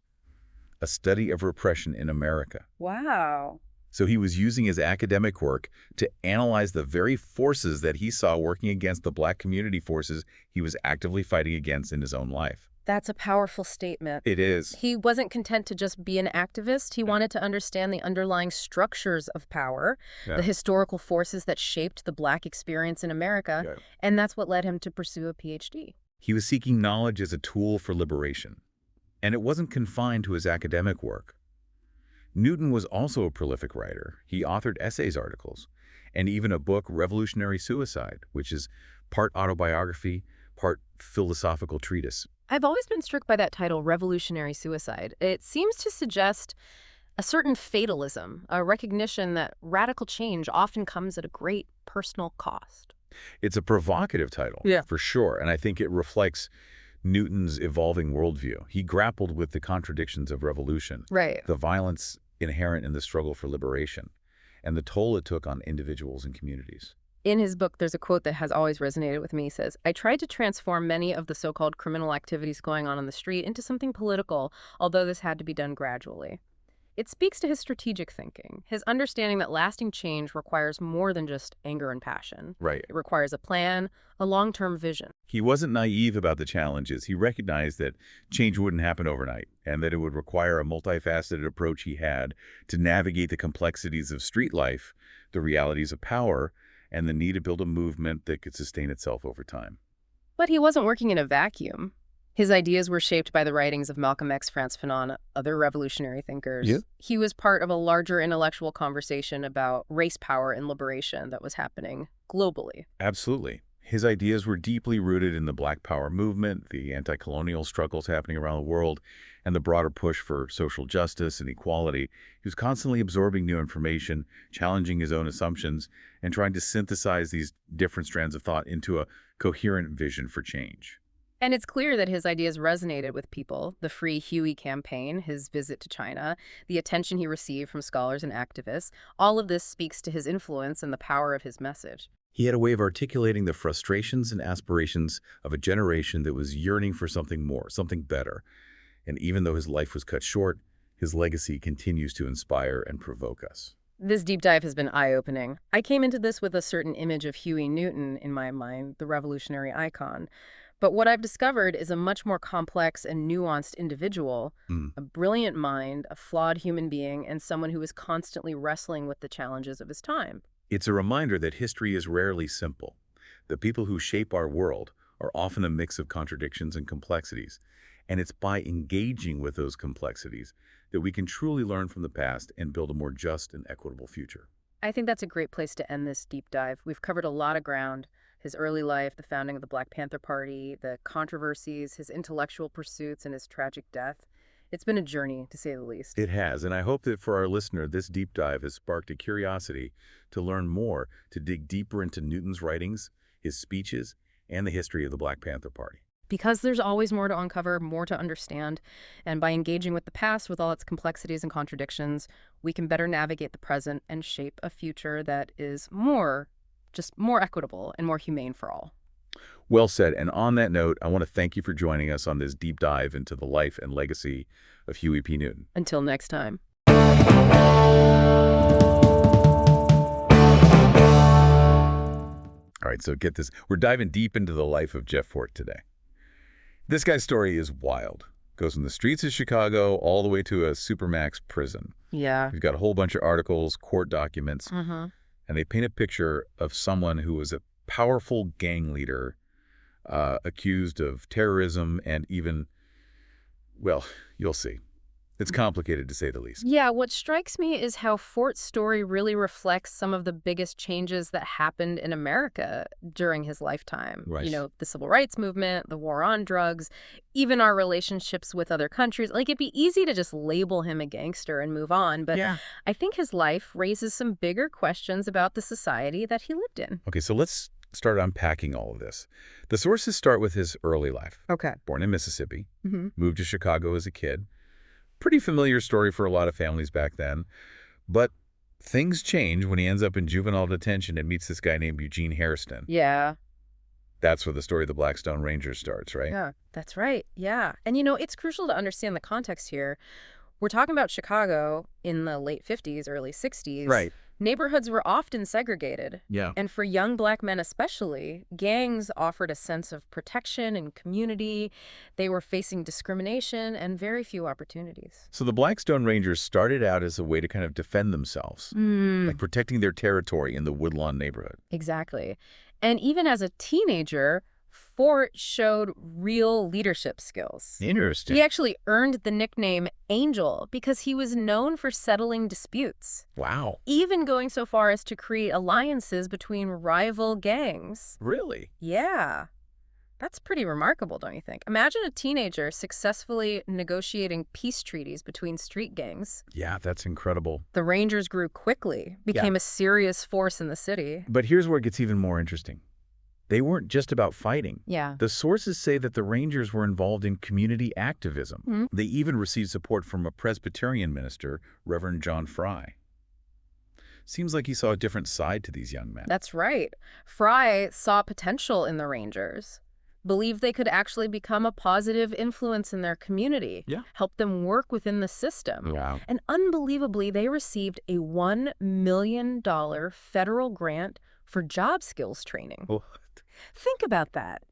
a study of repression in America. Wow. So he was using his academic work to analyze the very forces that he saw working against the Black community forces he was actively fighting against in his own life. That's a powerful statement. It is. He wasn't content to just be an activist. He wanted to understand the underlying structures of power, the historical forces that shaped the Black experience in America, and that's what led him to pursue a PhD. He was seeking knowledge as a tool for liberation, and it wasn't confined to his academic work. Newton was also a prolific writer. He authored essays articles, and even a book, Revolutionary Suicide, which is part autobiography, part philosophical treatise. I've always been struck by that title, Revolutionary Suicide. It seems to suggest a certain fatalism, a recognition that radical change often comes at a great personal cost. It's a provocative title, for sure, and I think it reflects Newton's evolving worldview. He grappled with the contradictions of revolution, the violence inherent in the struggle for liberation, and the toll it took on individuals and communities. In his book, there's a quote that has always resonated with me. He says, "I tried to transform many of the so-called criminal activities going on the street into something political, although this had to be done gradually." It speaks to his strategic thinking, his understanding that lasting change requires more than just anger and passion. Right. It requires a plan, a long-term vision. He wasn't naive about the challenges. He recognized that change wouldn't happen overnight and that it would require a multifaceted approach he had to navigate the complexities of street life, the realities of power, and the need to build a movement that could sustain itself over time. But he wasn't working in a vacuum. His ideas were shaped by the writings of Malcolm X, Frantz Fanon, other revolutionary thinkers. He was part of a larger intellectual conversation about race power and liberation that was happening globally. Absolutely. His ideas were deeply rooted in the Black Power movement, the anti-colonial struggles happening around the world, and the broader push for social justice and equality. He was constantly absorbing new information, challenging his own assumptions, and trying to synthesize these different strands of thought into a coherent vision for change. And it's clear that his ideas resonated with people. The Free Huey campaign, his visit to China, the attention he received from scholars and activists, all of this speaks to his influence and the power of his message. He had a way of articulating the frustrations and aspirations of a generation that was yearning for something more, something better. And even though his life was cut short, his legacy continues to inspire and provoke us. This deep dive has been eye-opening. I came into this with a certain image of Huey Newton in my mind, the revolutionary icon. But what I've discovered is a much more complex and nuanced individual, a brilliant mind, a flawed human being, and someone who is constantly wrestling with the challenges of his time. It's a reminder that history is rarely simple. The people who shape our world are often a mix of contradictions and complexities. And it's by engaging with those complexities that we can truly learn from the past and build a more just and equitable future. I think that's a great place to end this deep dive. We've covered a lot of ground. His early life, the founding of the Black Panther Party, the controversies, his intellectual pursuits, and his tragic death. It's been a journey, to say the least. It has, and I hope that for our listener, this deep dive has sparked a curiosity to learn more, to dig deeper into Newton's writings, his speeches, and the history of the Black Panther Party. Because there's always more to uncover, more to understand, and by engaging with the past with all its complexities and contradictions, we can better navigate the present and shape a future that is more equitable and more humane for all. Well said. And on that note, I want to thank you for joining us on this deep dive into the life and legacy of Huey P. Newton. Until next time. All right, so get this. We're diving deep into the life of Jeff Fort today. This guy's story is wild. Goes from the streets of Chicago all the way to a supermax prison. Yeah. We've got a whole bunch of articles, court documents, and they paint a picture of someone who was a powerful gang leader accused of terrorism and even, well, you'll see. It's complicated, to say the least. Yeah, what strikes me is how Fort's story really reflects some of the biggest changes that happened in America during his lifetime. Right. You know, the civil rights movement, the war on drugs, even our relationships with other countries. Like, it'd be easy to just label him a gangster and move on, but Yeah. I think his life raises some bigger questions about the society that he lived in. Okay, so let's start unpacking all of this. The sources start with his early life. Okay. Born in Mississippi, moved to Chicago as a kid. Pretty familiar story for a lot of families back then. But things change when he ends up in juvenile detention and meets this guy named Eugene Hairston. Yeah. That's where the story of the Blackstone Rangers starts, right? Yeah, that's right. Yeah. And, you know, it's crucial to understand the context here. We're talking about Chicago in the late 50s, early 60s. Right. Neighborhoods were often segregated. Yeah. And for young black men especially, gangs offered a sense of protection and community. They were facing discrimination and very few opportunities. So the Blackstone Rangers started out as a way to kind of defend themselves, like protecting their territory in the Woodlawn neighborhood. Exactly. And even as a teenager, Fort showed real leadership skills. Interesting. He actually earned the nickname Angel because he was known for settling disputes. Wow. Even going so far as to create alliances between rival gangs. Really? Yeah. That's pretty remarkable, don't you think? Imagine a teenager successfully negotiating peace treaties between street gangs. Yeah, that's incredible. The Rangers grew quickly, became a serious force in the city. But here's where it gets even more interesting. They weren't just about fighting. Yeah. The sources say that the Rangers were involved in community activism. They even received support from a Presbyterian minister, Reverend John Fry. Seems like he saw a different side to these young men. That's right. Fry saw potential in the Rangers, believed they could actually become a positive influence in their community, help them work within the system. Wow. And unbelievably, they received a $1 million federal grant for job skills training. What? Think about that.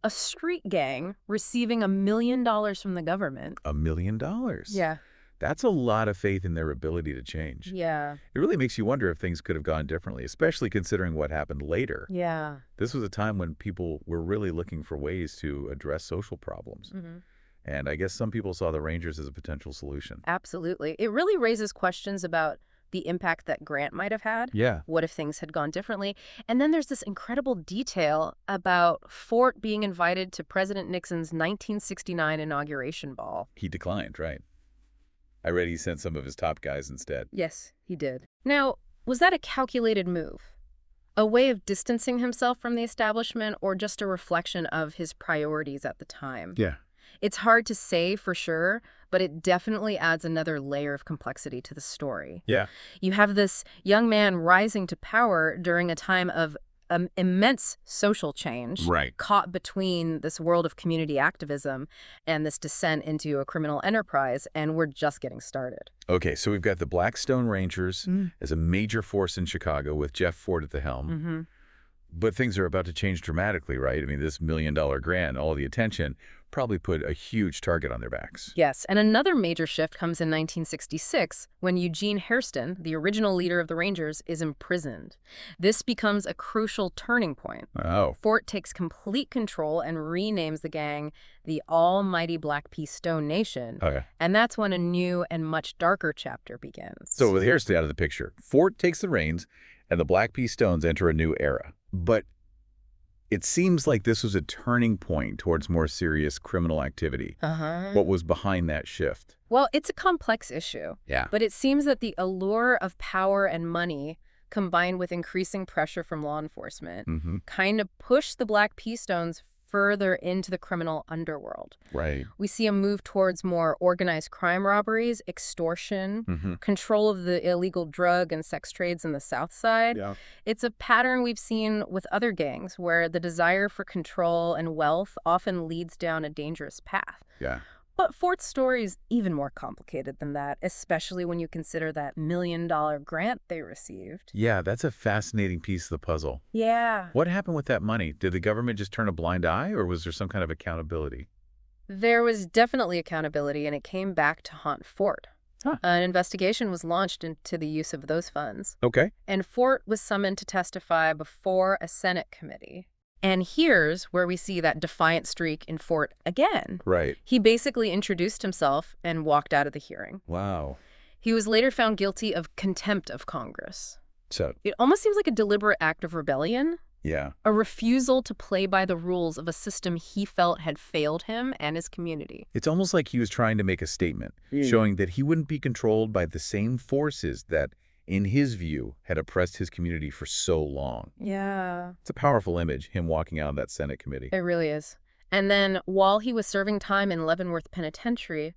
A street gang receiving $1 million from the government. $1 million? Yeah. That's a lot of faith in their ability to change. Yeah. It really makes you wonder if things could have gone differently, especially considering what happened later. Yeah. This was a time when people were really looking for ways to address social problems. And I guess some people saw the Rangers as a potential solution. Absolutely. It really raises questions about the impact that Grant might have had. Yeah. What if things had gone differently? And then there's this incredible detail about Fort being invited to President Nixon's 1969 inauguration ball. He declined, right? I read he sent some of his top guys instead. Yes, he did. Now, was that a calculated move? A way of distancing himself from the establishment, or just a reflection of his priorities at the time? Yeah. It's hard to say for sure, but it definitely adds another layer of complexity to the story. Yeah. You have this young man rising to power during a time of immense social change, Right. caught between this world of community activism and this descent into a criminal enterprise, and we're just getting started. Okay, so we've got the Blackstone Rangers as a major force in Chicago with Jeff Fort at the helm. But things are about to change dramatically, right? I mean, this $1 million grant, all the attention, probably put a huge target on their backs. Yes, and another major shift comes in 1966 when Eugene Hairston, the original leader of the Rangers, is imprisoned. This becomes a crucial turning point. Oh. Fort takes complete control and renames the gang the Almighty Black Pea Stone Nation. Okay. And that's when a new and much darker chapter begins. So with Hairston out of the picture, Fort takes the reins and the Black Pea Stones enter a new era. But it seems like this was a turning point towards more serious criminal activity. What was behind that shift? Well, it's a complex issue. Yeah. But it seems that the allure of power and money, combined with increasing pressure from law enforcement, kind of pushed the Black Pea Stones further into the criminal underworld. Right. We see a move towards more organized crime robberies, extortion, control of the illegal drug and sex trades in the South Side. Yeah. It's a pattern we've seen with other gangs where the desire for control and wealth often leads down a dangerous path. Yeah. But Fort's story is even more complicated than that, especially when you consider that $1 million grant they received. Yeah, that's a fascinating piece of the puzzle. Yeah. What happened with that money? Did the government just turn a blind eye, or was there some kind of accountability? There was definitely accountability, and it came back to haunt Fort. Huh. An investigation was launched into the use of those funds. Okay. And Fort was summoned to testify before a Senate committee. And here's where we see that defiant streak in Fort again. Right. He basically introduced himself and walked out of the hearing. Wow. He was later found guilty of contempt of Congress. So, It almost seems like a deliberate act of rebellion, yeah. a refusal to play by the rules of a system he felt had failed him and his community. It's almost like he was trying to make a statement, showing that he wouldn't be controlled by the same forces that, in his view, had oppressed his community for so long. Yeah. It's a powerful image, him walking out of that Senate committee. It really is. And then while he was serving time in Leavenworth Penitentiary,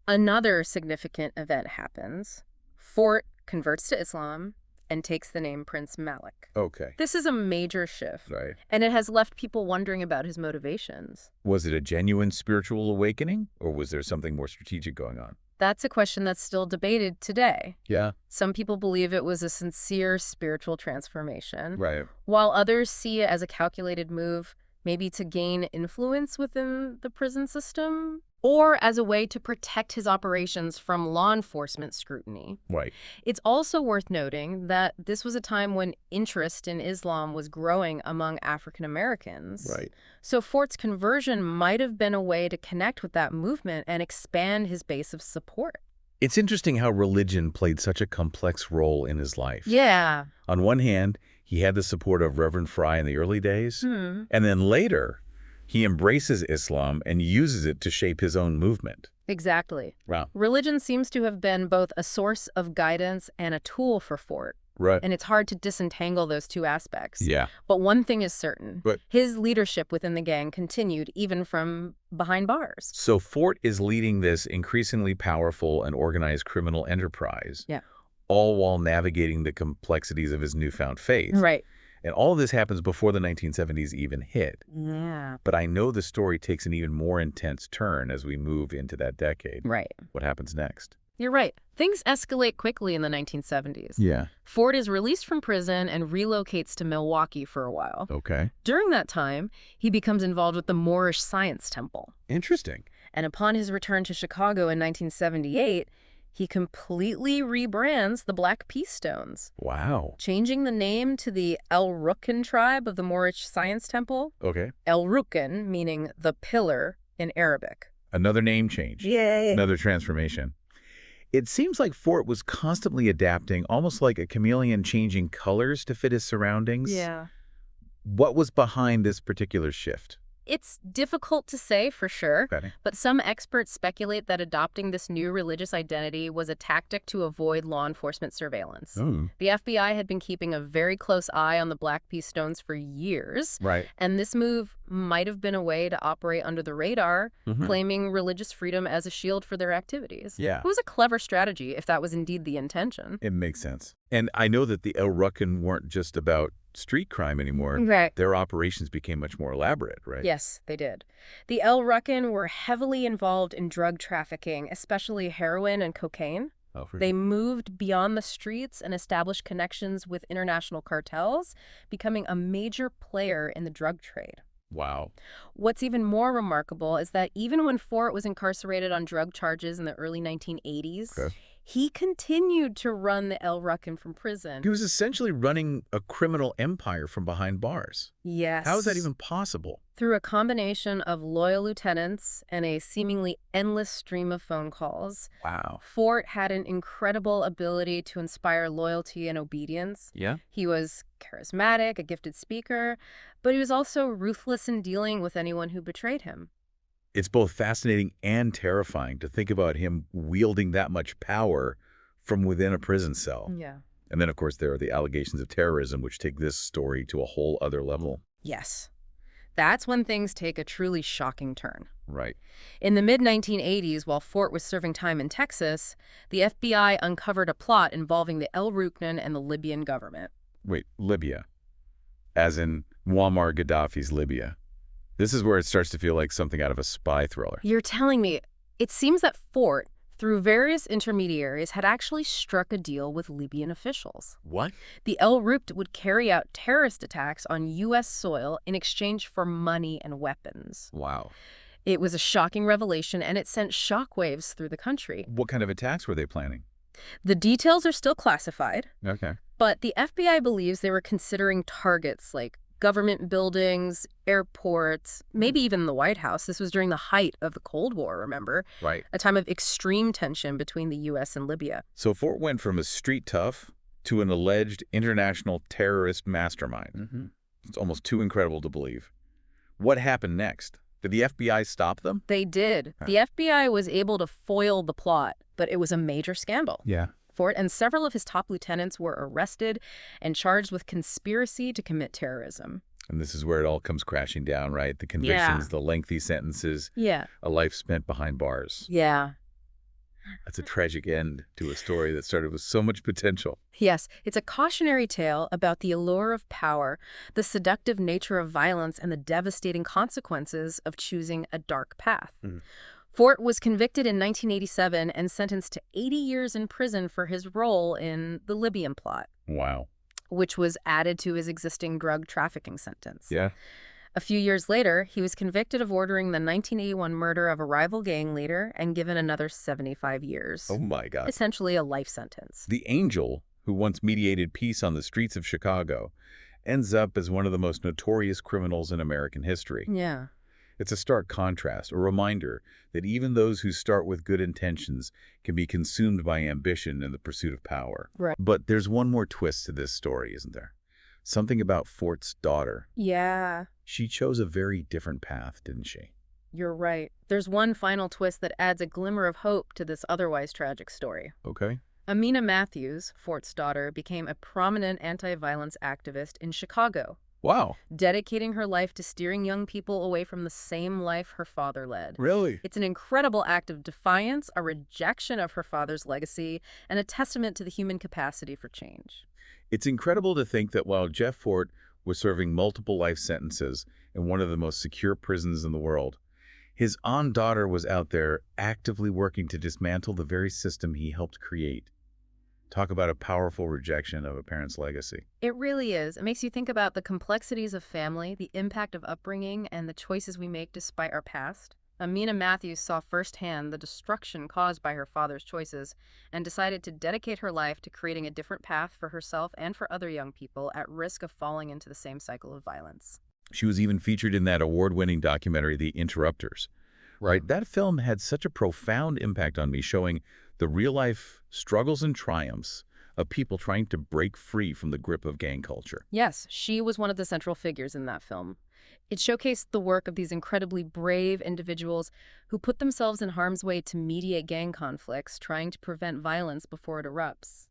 another significant event happens. Fort converts to Islam and takes the name Prince Malik. Okay. This is a major shift. Right. And it has left people wondering about his motivations. Was it a genuine spiritual awakening, or was there something more strategic going on? That's a question that's still debated today. Yeah. Some people believe it was a sincere spiritual transformation, Right. while others see it as a calculated move, maybe to gain influence within the prison system, or as a way to protect his operations from law enforcement scrutiny. Right. It's also worth noting that this was a time when interest in Islam was growing among African Americans. Right. So Fort's conversion might have been a way to connect with that movement and expand his base of support. It's interesting how religion played such a complex role in his life. Yeah. On one hand, he had the support of Reverend Fry in the early days, and then later, he embraces Islam and uses it to shape his own movement. Exactly. Wow. Religion seems to have been both a source of guidance and a tool for Fort. Right. And it's hard to disentangle those two aspects. Yeah. But one thing is certain. But his leadership within the gang continued even from behind bars. So Fort is leading this increasingly powerful and organized criminal enterprise. Yeah. All while navigating the complexities of his newfound faith. Right. And all of this happens before the 1970s even hit. Yeah. But I know the story takes an even more intense turn as we move into that decade. Right. What happens next? You're right. Things escalate quickly in the 1970s. Yeah. Ford is released from prison and relocates to Milwaukee for a while. Okay. During that time, he becomes involved with the Moorish Science Temple. Interesting. And upon his return to Chicago in 1978, he completely rebrands the Black Peace Stones, Wow. changing the name to the El Rukn tribe of the Moorish Science Temple. Okay. El Rukn meaning the pillar in Arabic. Another name change. Yay. Another transformation. It seems like Fort was constantly adapting, almost like a chameleon changing colors to fit his surroundings. Yeah. What was behind this particular shift? It's difficult to say for sure, Okay. but some experts speculate that adopting this new religious identity was a tactic to avoid law enforcement surveillance. Oh. The FBI had been keeping a very close eye on the Black Peace Stones for years, Right. and this move might have been a way to operate under the radar, claiming religious freedom as a shield for their activities. Yeah. It was a clever strategy if that was indeed the intention. It makes sense. And I know that the El Rukn weren't just about street crime anymore. Right. Their operations became much more elaborate, right? Yes, they did. The El Rukn were heavily involved in drug trafficking, especially heroin and cocaine. Oh, for They moved beyond the streets and established connections with international cartels, becoming a major player in the drug trade. Wow. What's even more remarkable is that even when Fort was incarcerated on drug charges in the early 1980s, Okay. he continued to run the El Rukn from prison. He was essentially running a criminal empire from behind bars. Yes. How is that even possible? Through a combination of loyal lieutenants and a seemingly endless stream of phone calls, Wow. Fort had an incredible ability to inspire loyalty and obedience. Yeah? He was charismatic, a gifted speaker, but he was also ruthless in dealing with anyone who betrayed him. It's both fascinating and terrifying to think about him wielding that much power from within a prison cell. Yeah. And then, of course, there are the allegations of terrorism, which take this story to a whole other level. Yes. That's when things take a truly shocking turn. Right. In the mid-1980s, while Fort was serving time in Texas, the FBI uncovered a plot involving the El Rukn and the Libyan government. Wait, Libya. As in Muammar Gaddafi's Libya. This is where it starts to feel like something out of a spy thriller. You're telling me, It seems that Fort, through various intermediaries, had actually struck a deal with Libyan officials. What? The El Rupt would carry out terrorist attacks on U.S. soil in exchange for money and weapons. Wow. It was a shocking revelation, and it sent shockwaves through the country. What kind of attacks were they planning? The details are still classified, Okay. but the FBI believes they were considering targets like government buildings, airports, maybe even the White House. This was during the height of the Cold War, remember? Right. A time of extreme tension between the U.S. and Libya. So Fort went from a street tough to an alleged international terrorist mastermind. Mm-hmm. It's almost too incredible to believe. What happened next? Did the FBI stop them? They did. The FBI was able to foil the plot, but it was a major scandal. Yeah. Fort and several of his top lieutenants were arrested and charged with conspiracy to commit terrorism. And this is where it all comes crashing down, right? The convictions, the lengthy sentences, a life spent behind bars. Yeah. That's a tragic end to a story that started with so much potential. Yes, it's a cautionary tale about the allure of power, the seductive nature of violence, and the devastating consequences of choosing a dark path. Mm-hmm. Fort was convicted in 1987 and sentenced to 80 years in prison for his role in the Libyan plot. Wow. Which was added to his existing drug trafficking sentence. Yeah. A few years later, he was convicted of ordering the 1981 murder of a rival gang leader and given another 75 years. Oh my God. Essentially a life sentence. The angel, who once mediated peace on the streets of Chicago, ends up as one of the most notorious criminals in American history. Yeah. It's a stark contrast, a reminder that even those who start with good intentions can be consumed by ambition and the pursuit of power. Right. But there's one more twist to this story, isn't there? Something about Fort's daughter. Yeah. She chose a very different path, didn't she? You're right. There's one final twist that adds a glimmer of hope to this otherwise tragic story. Okay. Amina Matthews, Fort's daughter, became a prominent anti-violence activist in Chicago. Wow. Dedicating her life to steering young people away from the same life her father led. Really? It's an incredible act of defiance, a rejection of her father's legacy, and a testament to the human capacity for change. It's incredible to think that while Jeff Fort was serving multiple life sentences in one of the most secure prisons in the world, his own daughter was out there actively working to dismantle the very system he helped create. Talk about a powerful rejection of a parent's legacy. It really is. It makes you think about the complexities of family, the impact of upbringing, and the choices we make despite our past. Amina Matthews saw firsthand the destruction caused by her father's choices and decided to dedicate her life to creating a different path for herself and for other young people at risk of falling into the same cycle of violence. She was even featured in that award-winning documentary, The Interrupters. Right? That film had such a profound impact on me, showing the real-life struggles and triumphs of people trying to break free from the grip of gang culture. Yes, she was one of the central figures in that film. It showcased the work of these incredibly brave individuals who put themselves in harm's way to mediate gang conflicts, trying to prevent violence before it erupts.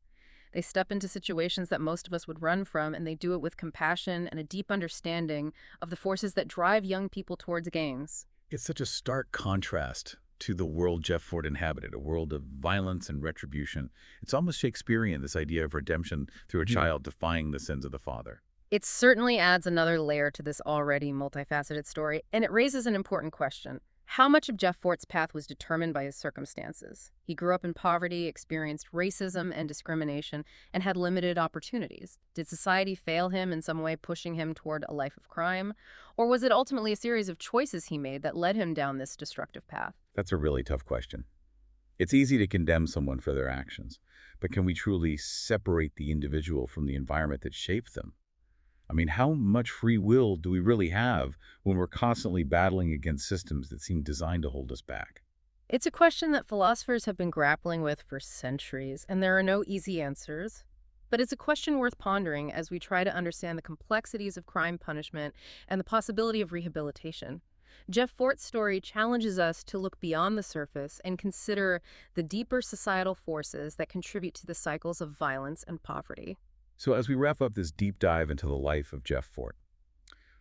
They step into situations that most of us would run from, and they do it with compassion and a deep understanding of the forces that drive young people towards gangs. It's such a stark contrast to the world Jeff Fort inhabited, a world of violence and retribution. It's almost Shakespearean, this idea of redemption through a child defying the sins of the father. It certainly adds another layer to this already multifaceted story, and it raises an important question. How much of Jeff Fort's path was determined by his circumstances? He grew up in poverty, experienced racism and discrimination, and had limited opportunities. Did society fail him in some way, pushing him toward a life of crime? Or was it ultimately a series of choices he made that led him down this destructive path? That's a really tough question. It's easy to condemn someone for their actions, but can we truly separate the individual from the environment that shaped them? I mean, how much free will do we really have when we're constantly battling against systems that seem designed to hold us back? It's a question that philosophers have been grappling with for centuries, and there are no easy answers. But it's a question worth pondering as we try to understand the complexities of crime punishment and the possibility of rehabilitation. Jeff Fort's story challenges us to look beyond the surface and consider the deeper societal forces that contribute to the cycles of violence and poverty. So as we wrap up this deep dive into the life of Jeff Fort,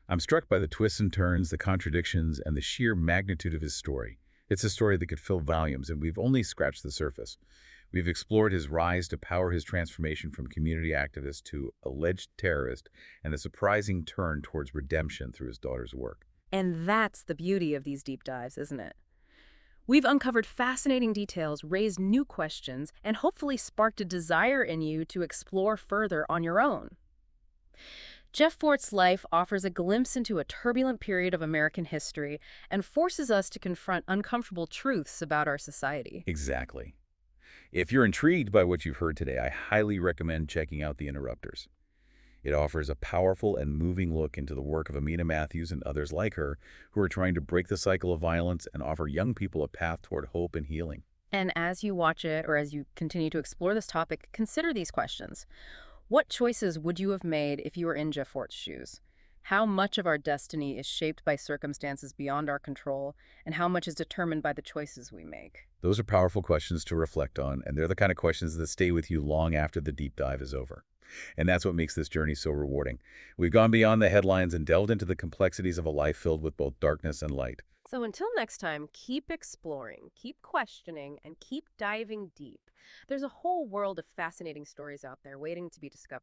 I'm struck by the twists and turns, the contradictions, and the sheer magnitude of his story. It's a story that could fill volumes, and we've only scratched the surface. We've explored his rise to power, his transformation from community activist to alleged terrorist, and the surprising turn towards redemption through his daughter's work. And that's the beauty of these deep dives, isn't it? We've uncovered fascinating details, raised new questions, and hopefully sparked a desire in you to explore further on your own. Jeff Fort's life offers a glimpse into a turbulent period of American history and forces us to confront uncomfortable truths about our society. Exactly. If you're intrigued by what you've heard today, I highly recommend checking out The Interrupters. It offers a powerful and moving look into the work of Amina Matthews and others like her who are trying to break the cycle of violence and offer young people a path toward hope and healing. And as you watch it, or as you continue to explore this topic, consider these questions. What choices would you have made if you were in Jeff Fort's shoes? How much of our destiny is shaped by circumstances beyond our control, and how much is determined by the choices we make? Those are powerful questions to reflect on, and they're the kind of questions that stay with you long after the deep dive is over. And that's what makes this journey so rewarding. We've gone beyond the headlines and delved into the complexities of a life filled with both darkness and light. So until next time, keep exploring, keep questioning, and keep diving deep. There's a whole world of fascinating stories out there waiting to be discovered.